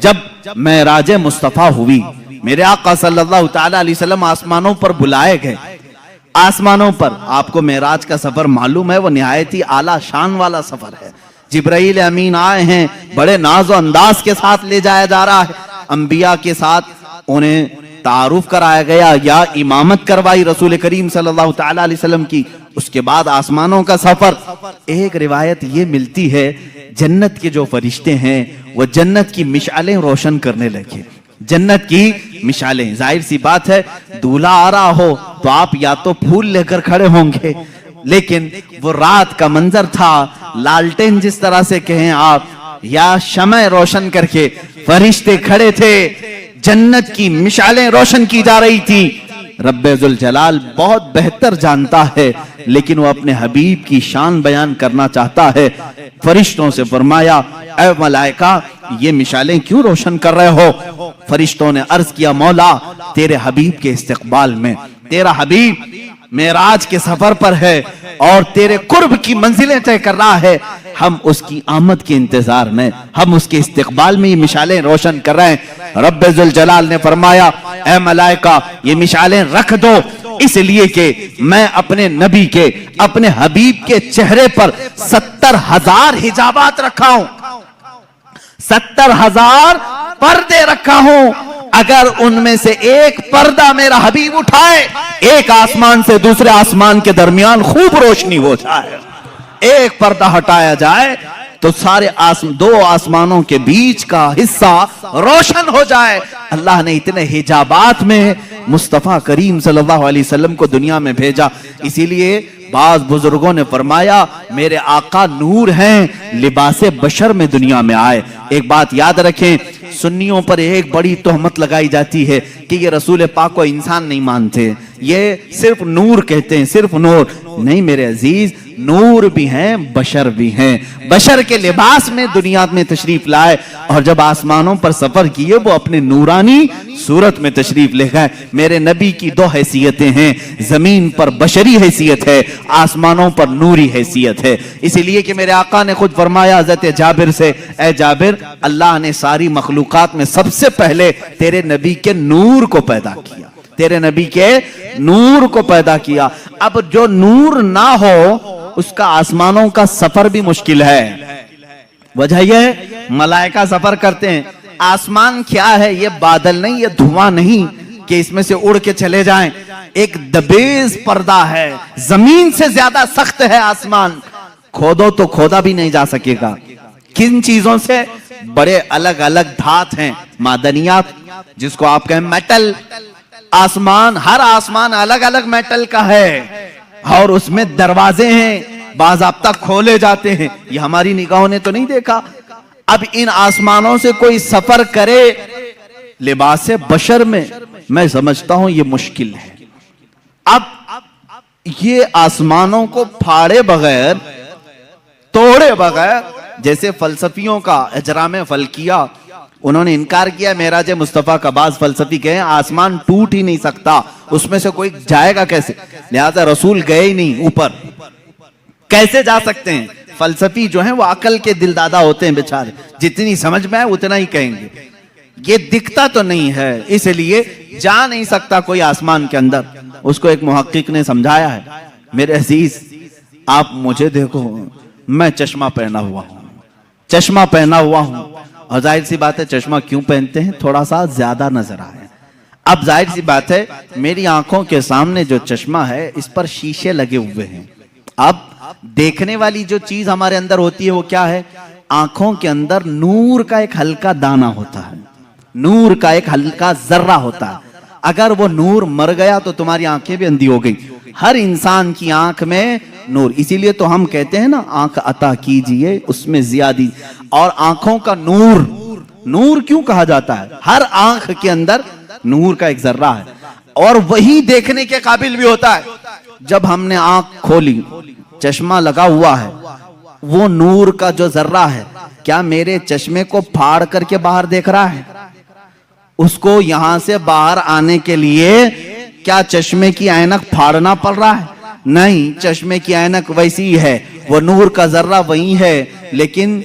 جب معراج مصطفیٰ ہوئی، میرے آقا صلی اللہ تعالی علیہ وسلم آسمانوں پر بلائے گئے. آسمانوں پر آپ کو معراج کا سفر معلوم ہے، وہ نہایت ہی اعلیٰ شان والا سفر ہے. جبرائیل امین آئے ہیں، بڑے ناز و انداز کے ساتھ لے جایا جا رہا ہے. انبیاء کے ساتھ انہیں تعارف کرایا گیا یا امامت کروائی رسول کریم صلی اللہ تعالی علیہ وسلم کی. اس کے بعد آسمانوں کا سفر. ایک روایت یہ ملتی ہے جنت کے جو فرشتے ہیں وہ جنت کی مشعلیں روشن کرنے لگے. جنت کی مشعلیں، ظاہر سی بات ہے دولہا آ رہا ہو تو آپ یا تو پھول لے کر کھڑے ہوں گے، لیکن وہ رات کا منظر تھا، لالٹین جس طرح سے کہیں آپ، یا شمع روشن کر کے فرشتے کھڑے تھے، جنت کی مشعلیں روشن کی جا رہی تھی. رب ذوالجلال بہت بہتر جانتا ہے لیکن وہ اپنے حبیب کی شان بیان کرنا چاہتا ہے. فرشتوں سے فرمایا اے ملائکہ یہ مشعلیں کیوں روشن کر رہے ہو؟ فرشتوں نے عرض کیا مولا تیرے حبیب کے استقبال میں، تیرا حبیب معراج کے سفر پر ہے اور تیرے قرب کی منزلیں طے کر رہا ہے، ہم اس کی آمد کے انتظار میں، ہم اس کے استقبال میں یہ مشعلیں روشن کر رہے ہیں. رب ذوالجلال نے فرمایا اے ملائکہ یہ مشعلیں رکھ دو، اس لیے کہ میں اپنے نبی کے، اپنے حبیب کے چہرے پر 70,000 حجابات رکھا ہوں، 70,000 پردے رکھا ہوں. اگر ان میں سے ایک پردہ میرا حبیب اٹھائے، ایک آسمان سے دوسرے آسمان کے درمیان خوب روشنی ہو جائے. ایک پردہ ہٹایا جائے تو سارے دو آسمانوں کے بیچ کا حصہ روشن ہو جائے. اللہ نے اتنے حجابات میں مصطفیٰ کریم صلی اللہ علیہ وسلم کو دنیا میں بھیجا. اسی لیے بعض بزرگوں نے فرمایا میرے آقا نور ہیں، لباس بشر میں دنیا میں آئے. ایک بات یاد رکھیں، سنیوں پر ایک بڑی تہمت لگائی جاتی ہے کہ یہ رسول پاک کو انسان نہیں مانتے، یہ صرف نور کہتے ہیں، صرف نور. نہیں میرے عزیز، نور بھی ہیں بشر بھی ہیں. بشر کے لباس میں دنیا میں تشریف لائے اور جب آسمانوں پر سفر کیے وہ اپنے نورانی صورت میں تشریف لے گئے. میرے نبی کی 2 حیثیتیں ہیں، زمین پر بشری حیثیت ہے، آسمانوں پر نوری حیثیت ہے. اسی لیے کہ میرے آقا نے خود فرمایا حضرت جابر سے اے جابر اللہ نے ساری مخلوقات میں سب سے پہلے تیرے نبی کے نور کو پیدا کیا، تیرے نبی کے نور کو پیدا کیا. اب جو نور نہ ہو اس کا آسمانوں کا سفر بھی مشکل ہے. وجہ یہ ملائکہ سفر کرتے ہیں. آسمان کیا ہے؟ یہ بادل نہیں، یہ دھواں نہیں کہ اس میں سے اڑ کے چلے جائیں. ایک دبیز پردہ ہے، زمین سے زیادہ سخت ہے آسمان. کھودو تو کھودا بھی نہیں جا سکے گا. کن چیزوں سے؟ بڑے الگ الگ دھات ہیں، معدنیات جس کو آپ کہیں میٹل، آسمان، ہر آسمان الگ الگ میٹل کا ہے اور اس میں دروازے ہیں، باضابطہ کھولے جاتے ہیں. یہ ہماری نگاہوں نے تو نہیں دیکھا. اب ان آسمانوں سے کوئی سفر کرے لباس بشر میں سمجھتا ہوں یہ مشکل ہے. اب یہ آسمانوں کو پھاڑے بغیر، توڑے بغیر، جیسے فلسفیوں کا اجرام فلکیہ، انہوں نے انکار کیا معراج مصطفیٰ کا. بعض فلسفی کہیں آسمان ٹوٹ ہی نہیں سکتا، اس میں سے کوئی جائے گا کیسے؟ لہذا رسول گئے ہی نہیں اوپر، کیسے جا سکتے ہیں؟ فلسفی جو ہیں وہ عقل کے دل دادا ہوتے ہیں بیچارے، جتنی سمجھ میں آئے اتنا ہی کہیں گے. یہ دکھتا تو نہیں ہے، اس لیے جا نہیں سکتا کوئی آسمان کے اندر. اس کو ایک محقق نے سمجھایا ہے. میرے عزیز آپ مجھے دیکھو، میں چشمہ پہنا ہوا ہوں، چشمہ پہنا ہوا ہوں، اور ظاہر سی بات ہے چشمہ کیوں پہنتے ہیں؟ تھوڑا سا زیادہ نظر آئے. اب ظاہر سی بات ہے میری آنکھوں کے سامنے جو چشمہ ہے اس پر شیشے لگے ہوئے ہیں. اب دیکھنے والی جو چیز ہمارے اندر ہوتی ہے وہ کیا ہے؟ آنکھوں کے اندر نور کا ایک ہلکا دانہ ہوتا ہے، نور کا ایک ہلکا ذرہ ہوتا ہے. اگر وہ نور مر گیا تو تمہاری آنکھیں بھی اندھی ہو گئی. ہر انسان کی آنکھ میں نور، اسی لیے تو ہم کہتے ہیں نا آنکھ عطا کیجئے اس میں زیادی. اور آنکھوں کا نور، نور کیوں کہا جاتا ہے؟ ہر آنکھ کے اندر نور کا ایک ذرہ ہے اور وہی دیکھنے کے قابل بھی ہوتا ہے. جب ہم نے آنکھ کھولی، چشمہ لگا ہوا ہے، وہ نور کا جو ذرہ ہے کیا میرے چشمے کو پھاڑ کر کے باہر دیکھ رہا ہے؟ اس کو یہاں سے باہر آنے کے لیے کیا چشمے کی اینک پھاڑنا پڑ رہا ہے؟ نہیں، چشمے کی اینک ویسی ہے، وہ نور کا ذرہ وہی ہے، لیکن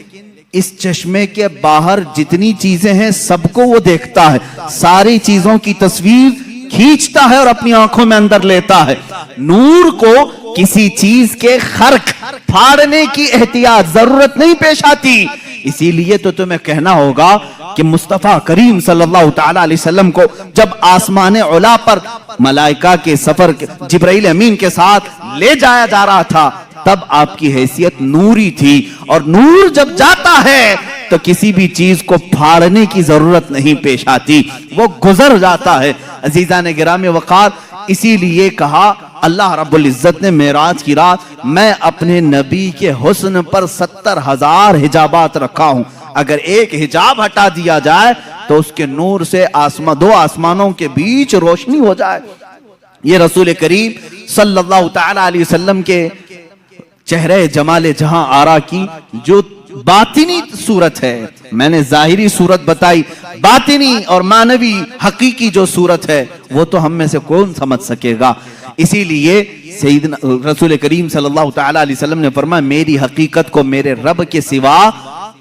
اس چشمے کے باہر جتنی چیزیں ہیں سب کو وہ دیکھتا ہے، ساری چیزوں کی تصویر کھینچتا ہے اور اپنی آنکھوں میں اندر لیتا ہے. نور کو کسی چیز کے خرق پھاڑنے کی احتیاط ضرورت نہیں پیش آتی. اسی لیے تو تمہیں کہنا ہوگا کہ مصطفیٰ کریم صلی اللہ تعالی علیہ وسلم کو جب آسمان علا پر ملائکہ کے سفر جبرائیل امین کے ساتھ لے جایا جا رہا تھا تب آپ کی حیثیت نوری تھی، اور نور جب جاتا ہے تو کسی بھی چیز کو پھاڑنے کی ضرورت نہیں پیش آتی، وہ گزر جاتا ہے. عزیزان گرامی وقار، اسی لیے کہا اللہ رب العزت نے معراج کی رات میں اپنے نبی کے حسن پر 70,000 حجابات رکھا ہوں. اگر ایک حجاب ہٹا دیا جائے تو اس کے نور سے دو آسمانوں کے بیچ روشنی ہو جائے. یہ رسول کریم صلی اللہ تعالی علیہ وسلم کے چہرے جمال جہاں آرا کی جو باطنی صورت ہے، میں نے ظاہری صورت بتائی، باطنی اور معنوی حقیقی جو صورت ہے وہ تو ہم میں سے کون سمجھ سکے گا. اسی لیے سیدنا رسول کریم صلی اللہ تعالی علیہ وسلم نے فرمایا میری حقیقت کو میرے رب کے سوا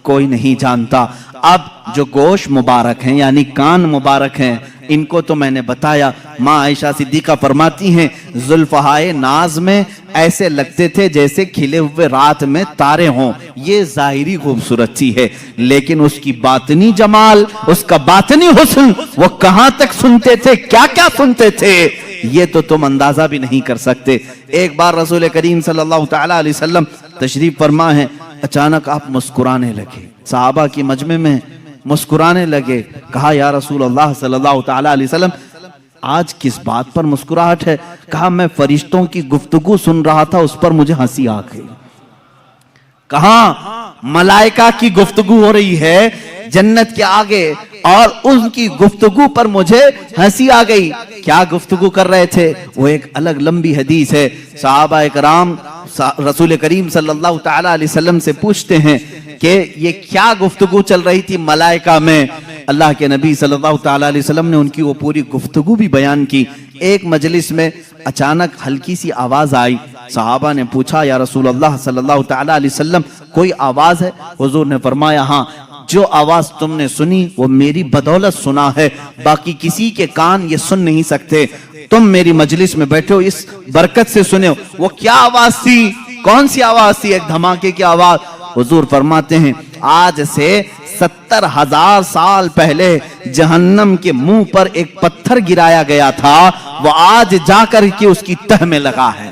کوئی نہیں جانتا. اب جو گوش مبارک ہیں یعنی کان مبارک ہیں ان کو تو میں نے بتایا. ماں عائشہ صدیقہ فرماتی ہیں زلفہائے ناز میں ایسے لگتے تھے جیسے کھلے ہوئے رات میں تارے ہوں. یہ ظاہری خوبصورتی ہے، لیکن اس کی باطنی جمال، اس کا باطنی حسن، وہ کہاں تک سنتے تھے، کیا کیا سنتے تھے، یہ تو تم اندازہ بھی نہیں کر سکتے. ایک بار رسول کریم صلی اللہ تعالی علیہ وسلم تشریف فرما ہے، اچانک آپ مسکرانے لگے، صحابہ کی مجمع میں مسکرانے لگے. کہا یا رسول اللہ صلی اللہ تعالی علیہ وسلم آج کس بات پر مسکراہٹ ہے؟ کہا میں فرشتوں کی گفتگو سن رہا تھا، اس پر مجھے ہنسی آ گئی. کہاں ملائکہ کی گفتگو ہو رہی ہے جنت کے آگے اور ان کی گفتگو پر مجھے ہنسی آ گئی. کیا گفتگو کر رہے تھے وہ ایک الگ لمبی حدیث ہے. صحابہ اکرام رسول کریم صلی اللہ تعالی علیہ وسلم سے پوچھتے ہیں کہ یہ کیا گفتگو چل رہی تھی ملائکہ میں. اللہ کے نبی صلی اللہ تعالی علیہ وسلم نے ان کی وہ پوری گفتگو بھی بیان کی. ایک مجلس میں اچانک ہلکی سی آواز آئی. صحابہ نے پوچھا یا رسول اللہ صلی اللہ تعالی علیہ وسلم کوئی آواز ہے؟ حضور نے فرمایا ہاں، جو آواز تم نے سنی وہ میری بدولت سنا ہے، باقی کسی کے کان یہ سن نہیں سکتے. تم میری مجلس میں بیٹھے ہو اس برکت سے سنے ہو. وہ کیا آواز تھی؟ کون سی آواز تھی؟ ایک دھماکے کی آواز. حضور فرماتے ہیں آج سے 70,000 سال پہلے جہنم کے منہ پر ایک پتھر گرایا گیا تھا، وہ آج جا کر کے اس کی تہ میں لگا ہے.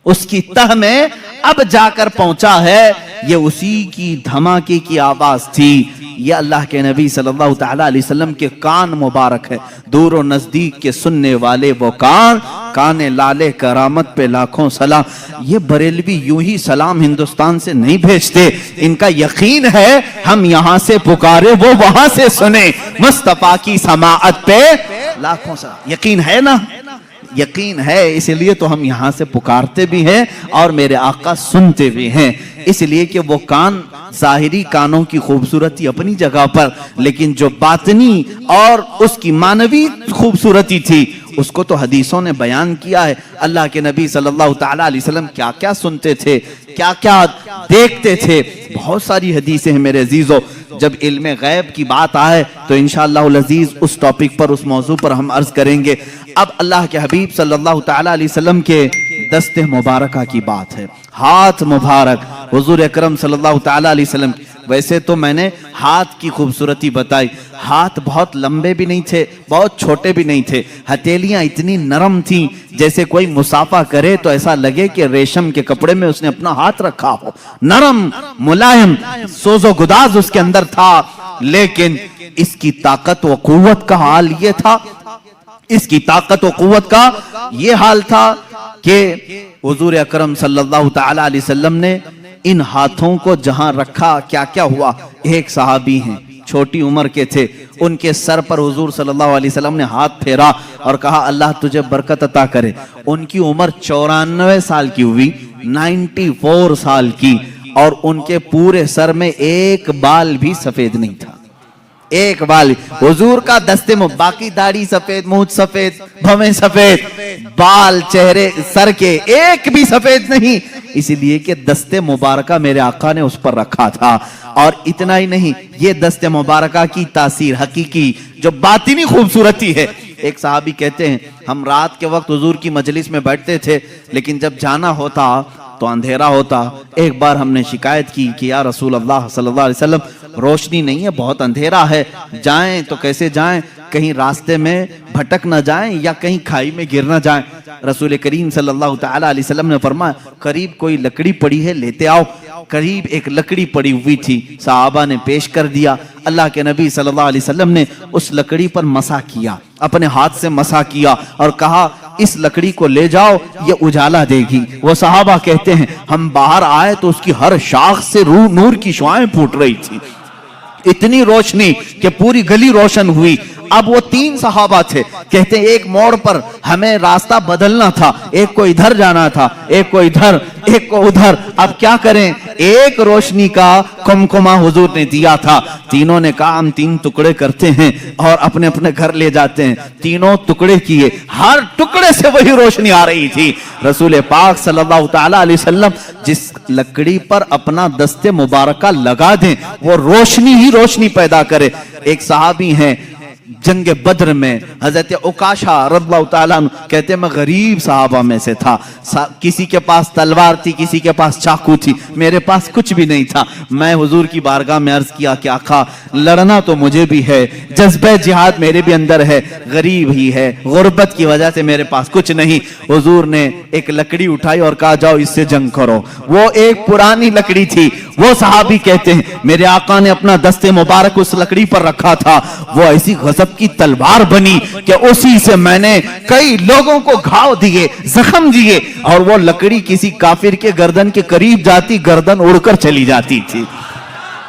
اس کی تہ میں اب جا کر پہنچا ہے، یہ اسی کی دھماکے کی آواز تھی۔ یہ اللہ کے نبی صلی اللہ تعالیٰ علیہ وسلم کے کان مبارک ہے، دور و نزدیک کے سننے والے وہ کان لالے کرامت پہ لاکھوں سلام۔ یہ بریلوی یوں ہی سلام ہندوستان سے نہیں بھیجتے، ان کا یقین ہے ہم یہاں سے پکارے وہ وہاں سے سنے، مصطفیٰ کی سماعت پہ لاکھوں سلام۔ یقین ہے نا؟ یقین ہے، اس لیے تو ہم یہاں سے پکارتے بھی ہیں اور میرے آقا سنتے بھی ہیں، اس لیے کہ وہ کان، ظاہری کانوں کی خوبصورتی اپنی جگہ پر، لیکن جو باطنی اور اس کی معنوی خوبصورتی تھی اس کو تو حدیثوں نے بیان کیا ہے۔ اللہ کے نبی صلی اللہ تعالیٰ علیہ وسلم کیا کیا سنتے تھے، کیا کیا دیکھتے تھے، بہت ساری حدیثیں ہیں میرے عزیزو۔ جب علم غیب کی بات آئے تو انشاءاللہ العزیز اس ٹاپک پر، اس موضوع پر ہم عرض کریں گے۔ اب اللہ کے حبیب صلی اللہ تعالیٰ علیہ وسلم کے دست مبارکہ کی بات ہے، ہاتھ مبارک حضور اکرم صلی اللہ تعالیٰ علیہ وسلم۔ ویسے تو میں نے ہاتھ کی خوبصورتی بتائی، ہاتھ بہت لمبے بھی نہیں تھے، بہت چھوٹے بھی نہیں تھے، ہتھیلیاں اتنی نرم تھیں جیسے کوئی مسافہ کرے تو ایسا لگے کہ ریشم کے کپڑے میں اس نے اپنا ہاتھ رکھا ہو، نرم ملائم، سوز و گداز اس کے اندر تھا۔ لیکن اس کی طاقت و قوت کا حال یہ تھا، اس کی طاقت و قوت کا یہ حال تھا کہ حضور اکرم صلی اللہ تعالیٰ علیہ وسلم نے ان ہاتھوں کو جہاں رکھا کیا کیا ہوا۔ ایک صحابی ہیں، چھوٹی عمر کے تھے، ان کے سر پر حضور صلی اللہ علیہ وسلم نے ہاتھ پھیرا اور کہا اللہ تجھے برکت عطا کرے۔ ان کی عمر 94 سال کی ہوئی، 94 سال کی، اور ان کے پورے سر میں ایک بال بھی سفید نہیں تھا، ایک بال۔ حضور کا دستے میں باقی داڑھی سفید، مونچھ سفید، بھویں سفید، بال چہرے سر کے ایک بھی سفید نہیں، اس لیے کہ دستے مبارکہ میرے آقا نے اس پر رکھا تھا۔ اور اتنا ہی نہیں، یہ دستے مبارکہ کی تاثیر حقیقی جو باطنی خوبصورتی ہے۔ ایک صحابی کہتے ہیں ہم رات کے وقت حضور کی مجلس میں بیٹھتے تھے، لیکن جب جانا ہوتا تو اندھیرا ہوتا۔ ایک بار ہم نے شکایت کی کہ یا رسول اللہ صلی اللہ علیہ وسلم روشنی نہیں ہے، بہت اندھیرا ہے، جائیں تو کیسے جائیں، کہیں راستے میں بھٹک نہ جائیں یا کہیں کھائی میں گر نہ جائیں۔ رسول کریم صلی اللہ تعالیٰ علیہ وسلم نے فرمایا قریب کوئی لکڑی پڑی ہے لیتے آؤ۔ قریب ایک لکڑی پڑی ہوئی تھی، صحابہ نے پیش کر دیا۔ اللہ کے نبی صلی اللہ علیہ وسلم نے اس لکڑی پر مسح کیا، اپنے ہاتھ سے مسح کیا اور کہا اس لکڑی کو لے جاؤ، یہ اجالا دے گی۔ وہ صحابہ کہتے ہیں ہم باہر آئے تو اس کی ہر شاخ سے نور کی شعاعیں پھوٹ رہی تھی، اتنی روشنی کہ پوری گلی روشن ہوئی۔ اب وہ 3 صحابہ تھے، کہتے ہیں ایک موڑ پر ہمیں راستہ بدلنا تھا، ایک کو ادھر جانا تھا، ایک کو ادھر، ایک کو ادھر، اب کیا کریں؟ ایک روشنی کا کمکمہ حضور نے دیا تھا۔ تینوں نے کہا ہم 3 ٹکڑے کرتے ہیں اور اپنے اپنے گھر لے جاتے ہیں۔ تینوں ٹکڑے کیے، ہر ٹکڑے سے وہی روشنی آ رہی تھی۔ رسول پاک صلی اللہ تعالیٰ علیہ وسلم جس لکڑی پر اپنا دست مبارکہ لگا دیں وہ روشنی ہی روشنی پیدا کرے۔ ایک صحابی ہیں جنگ بدر میں، حضرت عکاشہ رضی اللہ تعالیٰ عنہ کہتے ہیں میں غریب صحابہ میں سے تھا، کسی کے پاس تلوار تھی، کسی کے پاس چاقو تھی، میرے پاس کچھ بھی نہیں تھا۔ میں حضور کی بارگاہ میں عرض کیا کہ آقا لڑنا تو مجھے بھی ہے، جذبہ جہاد میرے بھی اندر ہے، غریب ہی ہے، غربت کی وجہ سے میرے پاس کچھ نہیں۔ حضور نے ایک لکڑی اٹھائی اور کہا جاؤ اس سے جنگ کرو۔ وہ ایک پرانی لکڑی تھی۔ وہ صحابی کہتے ہیں میرے آقا نے اپنا دست مبارک اس لکڑی پر رکھا تھا، وہ ایسی غضب کی تلوار بنی کہ اسی سے میں نے کئی لوگوں کو گھاؤ دیے، زخم دیے، اور وہ لکڑی کسی کافر کے گردن کے قریب جاتی گردن اڑ کر چلی جاتی تھی۔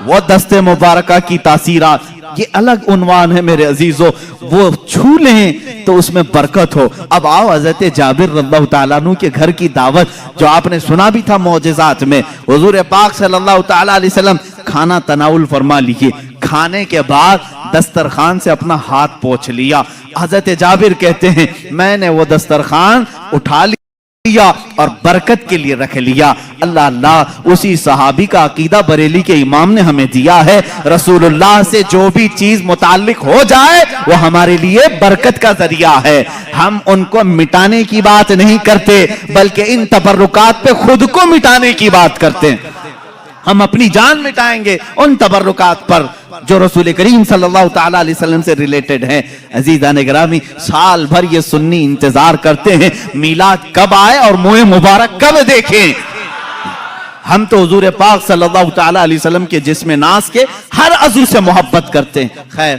وہ دست مبارکہ کی تاثیرات، یہ الگ عنوان ہے میرے عزیزو، وہ چھو لیں تو اس میں برکت ہو۔ اب آؤ حضرت جابر رضی اللہ تعالیٰ عنہ کے گھر کی دعوت جو آپ نے سنا بھی تھا معجزات میں۔ حضور پاک صلی اللہ تعالیٰ علیہ وسلم کھانا تناول فرما لیے، کھانے کے بعد دسترخوان سے اپنا ہاتھ پوچھ لیا۔ حضرت جابر کہتے ہیں میں نے وہ دسترخوان اٹھا لیا اور برکت کے لیے رکھ لیا۔ اللہ اللہ، اسی صحابی کا عقیدہ بریلی کے امام نے ہمیں دیا ہے، رسول اللہ سے جو بھی چیز متعلق ہو جائے وہ ہمارے لیے برکت کا ذریعہ ہے۔ ہم ان کو مٹانے کی بات نہیں کرتے بلکہ ان تبرکات پہ خود کو مٹانے کی بات کرتے ہیں۔ ہم اپنی جان مٹائیں گے ان تبرکات پر جو رسول کریم صلی اللہ تعالیٰ علیہ وسلم سے ریلیٹڈ ہیں۔ عزیزان گرامی، سال بھر یہ سنی انتظار کرتے ہیں میلاد کب آئے اور منہ مبارک کب دیکھیں۔ ہم تو حضور پاک صلی اللہ تعالی علیہ وسلم کے جسم ناز کے ہر عضو سے محبت کرتے ہیں. خیر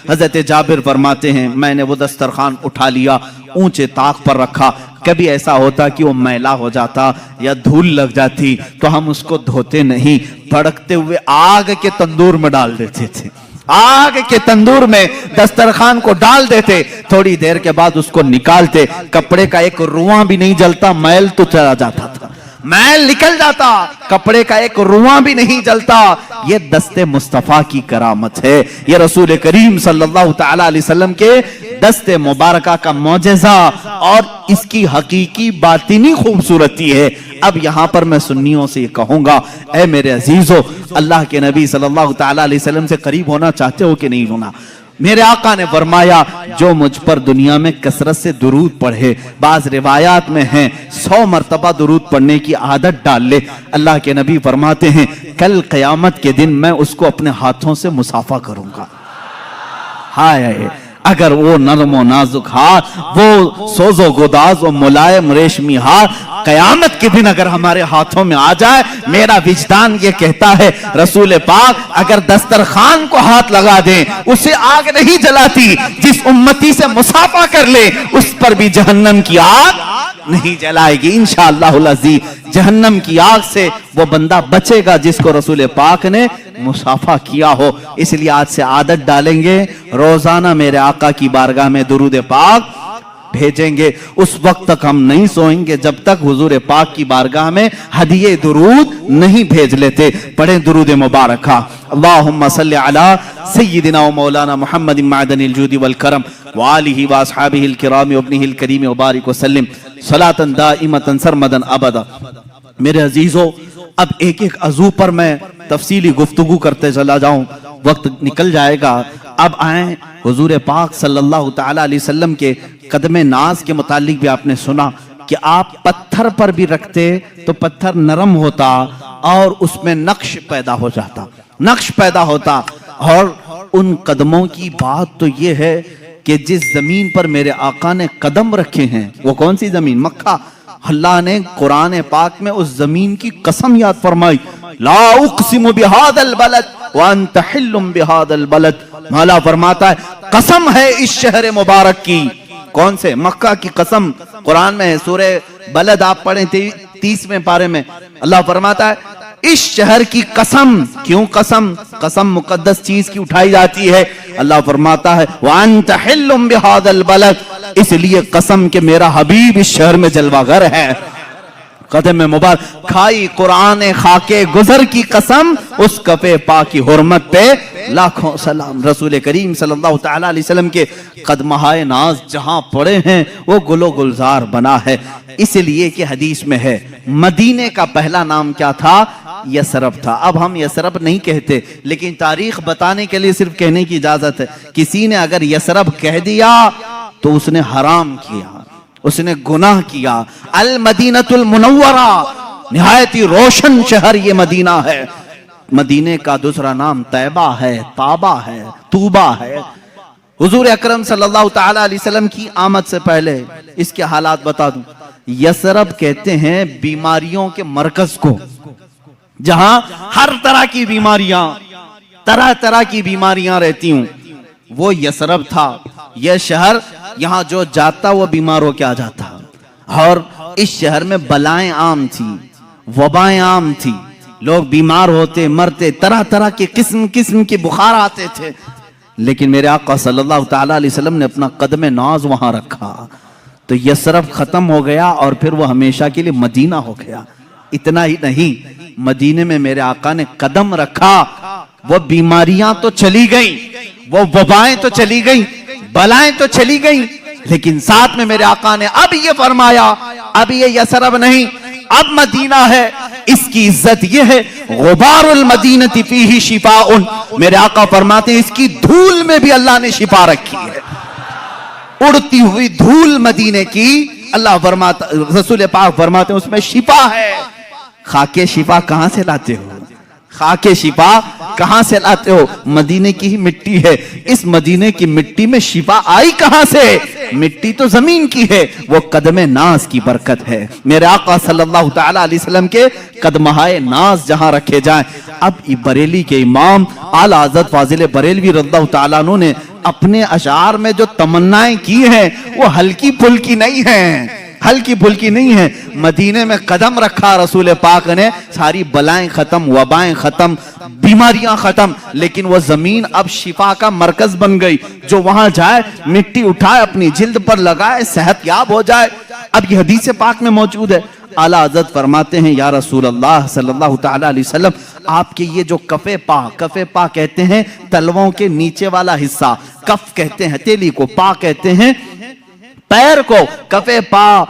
حضرت جابر فرماتے ہیں میں نے وہ دسترخوان اٹھا لیا, اونچے طاق پر رکھا. کبھی ایسا ہوتا کہ وہ میلا ہو جاتا یا دھول لگ جاتی تو ہم اس کو دھوتے نہیں, بھڑکتے ہوئے آگ کے تندور میں ڈال دیتے تھے. آگ کے تندور میں دسترخوان کو ڈال دیتے, تھوڑی دیر کے بعد اس کو نکالتے, کپڑے کا ایک رواں بھی نہیں جلتا, میل تو چلا جاتا تھا, میل نکل جاتا, کپڑے کا ایک رواں بھی نہیں جلتا. یہ دست مصطفیٰ کی کرامت ہے, یہ رسول کریم صلی اللہ تعالی علیہ وسلم کے دست مبارکہ کا معجزہ اور اس کی حقیقی باطنی خوبصورتی ہے. اب یہاں پر میں سنیوں سے یہ کہوں گا, اے میرے عزیزو, اللہ کے نبی صلی اللہ تعالی علیہ وسلم سے قریب ہونا چاہتے ہو کہ نہیں ہونا؟ میرے آقا نے فرمایا جو مجھ پر دنیا میں کثرت سے درود پڑھے, بعض روایات میں ہیں 100 مرتبہ درود پڑھنے کی عادت ڈال لے. اللہ کے نبی فرماتے ہیں کل قیامت کے دن میں اس کو اپنے ہاتھوں سے مصافحہ کروں گا. ہائے اگر وہ نرم و نازک ہاتھ, وہ سوز و گداز و ملائم ریشمی ہاتھ قیامت کے دن اگر ہمارے ہاتھوں میں آ جائے, میرا وجدان یہ کہتا ہے رسول پاک اگر دسترخوان کو ہاتھ لگا دیں اسے آگ نہیں جلاتی, جس امتی سے مصافحہ کر لے اس پر بھی جہنم کی آگ نہیں جلائے گی. انشاءاللہ العزیز جہنم کی آگ سے وہ بندہ بچے گا جس کو رسول پاک نے مصافحہ کیا ہو. اس لیے آج سے عادت ڈالیں گے, روزانہ میرے آقا کی بارگاہ میں درود پاک بھیجیں گے. اس وقت تک ہم نہیں سوئیں گے جب تک حضور پاک کی بارگاہ میں ہدیہ درود نہیں بھیج لیتے. پڑھیں درود مبارکہ. اللہم صلی علی سیدنا و مولانا محمد معدن الجود والکرم وآلہ واصحابہ الکرام وابنہ الکریم وبارک وسلم صلاۃ دائمۃ سرمدا ابدا. میرے عزیزو, اب ایک ایک عضو پر میں تفصیلی گفتگو کرتے چلا جاؤں, وقت نکل جائے گا. اب آئیں حضور پاک صلی اللہ تعالی علیہ وسلم کے قدم ناز کے متعلق بھی آپ نے سنا کہ آپ پتھر پر بھی رکھتے تو پتھر نرم ہوتا اور اس میں نقش پیدا ہو جاتا, نقش پیدا ہوتا. اور ان قدموں کی بات تو یہ ہے کہ جس زمین پر میرے آقا نے قدم رکھے ہیں وہ کون سی زمین؟ مکہ. اللہ نے قرآن پاک میں اس زمین کی قسم یاد فرمائی, لا اقسم بہذا البلد وانت حل بہذا البلد. مولا فرماتا ہے قسم ہے اس شہر مبارک کی. کون سے؟ مکہ کی قسم. قرآن میں ہے سورہ بلد آپ پڑھیں 30ویں پارے میں, اللہ فرماتا ہے اس شہر کی قسم. کیوں قسم؟ قسم مقدس چیز کی اٹھائی جاتی ہے. اللہ فرماتا ہے وانت حل بہذا البلد, اس لیے قسم کہ میرا حبیب اس شہر میں جلوہ گر ہے. قدم مبارک کھائی قرآن خاکے گزر کی قسم, اس کفے پاک کی حرمت پہ لاکھوں سلام. رسول کریم صلی اللہ تعالی علیہ وسلم کے قدمہائے ناز جہاں پڑے ہیں وہ گل و گلزار بنا ہے. اس لیے کہ حدیث میں ہے مدینے کا پہلا نام کیا تھا؟ یثرب تھا. اب ہم یثرب نہیں کہتے, لیکن تاریخ بتانے کے لیے صرف کہنے کی اجازت ہے. کسی نے اگر یثرب کہہ دیا تو اس نے حرام کیا, اس نے گناہ کیا. المدینۃ المنورہ, نہایت ہی روشن شہر یہ مدینہ ہے. مدینے کا دوسرا نام طیبہ ہے, طابہ ہے, طوبہ ہے. حضور اکرم صلی اللہ تعالی علیہ وسلم کی آمد سے پہلے اس کے حالات بتا دوں. یثرب کہتے ہیں بیماریوں کے مرکز کو, جہاں ہر طرح کی بیماریاں, طرح طرح کی بیماریاں رہتی ہوں, وہ یثرب تھا. یہ شہر یہاں جو جاتا وہ بیمار ہو کے آ جاتا. اور اس شہر میں بلائیں عام تھی, وبائیں عام تھی, لوگ بیمار ہوتے, مرتے, طرح طرح کے قسم قسم کے بخار آتے تھے. لیکن میرے آقا صلی اللہ تعالی علیہ وسلم نے اپنا قدم ناز وہاں رکھا تو یثرب ختم ہو گیا اور پھر وہ ہمیشہ کے لیے مدینہ ہو گیا. اتنا ہی نہیں, مدینے میں میرے آقا نے قدم رکھا, وہ بیماریاں تو چلی گئیں, وہ وبائیں تو چلی گئیں, بلائیں تو چلی گئیں, لیکن ساتھ میں میرے آقا نے اب یہ فرمایا اب یہ یثرب نہیں, اب مدینہ ہے. اس کی عزت یہ ہے غبار المدینہ فیہ شفاء. میرے آقا فرماتے ہیں اس کی دھول میں بھی اللہ نے شفا رکھی ہے. اڑتی ہوئی دھول مدینے کی اللہ فرماتا, رسول پاک فرماتے ہیں اس میں شفا ہے. خاکے شفا کہاں سے لاتے ہو؟ خاکے شفا کہاں سے لاتے ہو؟ مدینے کی ہی مٹی ہے. اس مدینے کی مٹی میں شفا آئی کہاں سے؟ مٹی تو زمین کی ہے, وہ قدم ناز کی برکت ہے. میرے آقا صلی اللہ تعالی علیہ وسلم کے قدمہائے ناز جہاں رکھے جائیں. اب بریلی کے امام اعلی حضرت فاضل بریلوی رضی اللہ تعالیٰ عنہ نے اپنے اشعار میں جو تمنائیں کی ہیں وہ ہلکی پھلکی نہیں ہیں, ہلکی پھلکی نہیں ہے. مدینے میں قدم رکھا رسول پاک نے, ساری بلائیں ختم, وبائیں ختم, بیماریاں ختم, لیکن وہ زمین اب شفا کا مرکز بن گئی. جو وہاں جائے مٹی اٹھائے اپنی جلد پر لگائے صحت یاب ہو جائے. اب یہ حدیث پاک میں موجود ہے. اعلیٰ حضرت فرماتے ہیں یا رسول اللہ صلی اللہ تعالی علیہ وسلم, آپ کے یہ جو کفے پا کہتے ہیں تلووں کے نیچے والا حصہ, کف کہتے ہیں ہتھیلی کو, پا کہتے ہیں پیر کو, کفے پا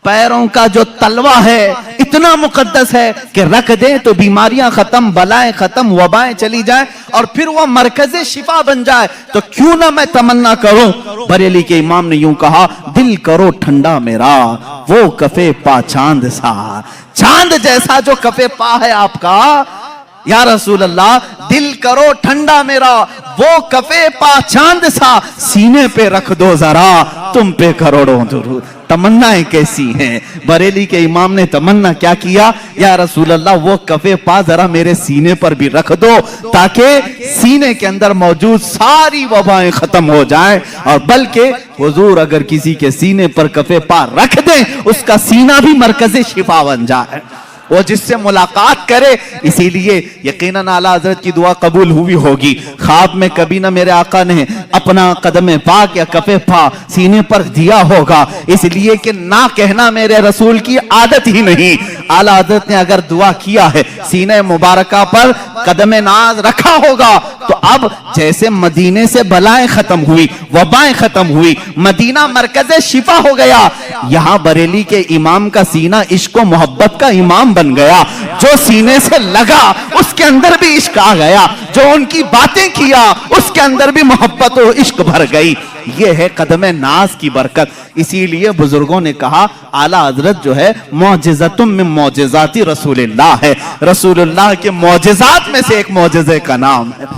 پیروں کا جو تلوہ ہے اتنا مقدس ہے کہ رکھ دیں تو بیماریاں ختم, بلائیں ختم, وبائیں چلی جائیں اور پھر وہ مرکز شفا بن جائے. تو کیوں نہ میں تمنا کروں. بریلی کے امام نے یوں کہا, دل کرو ٹھنڈا میرا وہ کفے پا چاند سا, چاند جیسا جو کفے پا ہے آپ کا یا رسول اللہ, دل کرو ٹھنڈا میرا وہ کفے پا چاند سا, سینے پہ رکھ دو ذرا تم پہ کروڑوں درود. تمنائیں کیسی ہیں. بریلی کے امام نے تمنا کیا کیا, یا رسول اللہ وہ کفے پا ذرا میرے سینے پر بھی رکھ دو تاکہ سینے کے اندر موجود ساری وبائیں ختم ہو جائیں. اور بلکہ حضور اگر کسی کے سینے پر کفے پا رکھ دیں اس کا سینہ بھی مرکز شفا بن جائے, وہ جس سے ملاقات کرے. اسی لیے یقیناً اعلیٰ حضرت کی دعا قبول ہوئی ہوگی. خواب میں کبھی نہ میرے آقا نے اپنا قدم پاک یا کفے پا سینے پر دیا ہوگا, اس لیے کہ نہ کہنا میرے رسول کی عادت ہی نہیں. اعلیٰ حضرت نے اگر دعا کیا ہے سینہ مبارکہ پر قدم ناز رکھا ہوگا تو اب جیسے مدینے سے بلائیں ختم ہوئی, وبائیں ختم ہوئی, مدینہ مرکز شفا ہو گیا, یہاں بریلی کے امام کا سینہ عشق و محبت کا امام بن گیا. جو سینے سے لگا اس کے اندر بھی عشق آ گیا, جو ان کی باتیں کیا اس کے اندر بھی محبت و عشق بھر گئی. یہ ہے قدم ناز کی برکت. اسی لیے بزرگوں نے کہا اعلیٰ حضرت جو ہے معجزۃ من معجزات رسول اللہ ہے, رسول اللہ کے معجزات میں سے ایک معجزے کا نام ہے.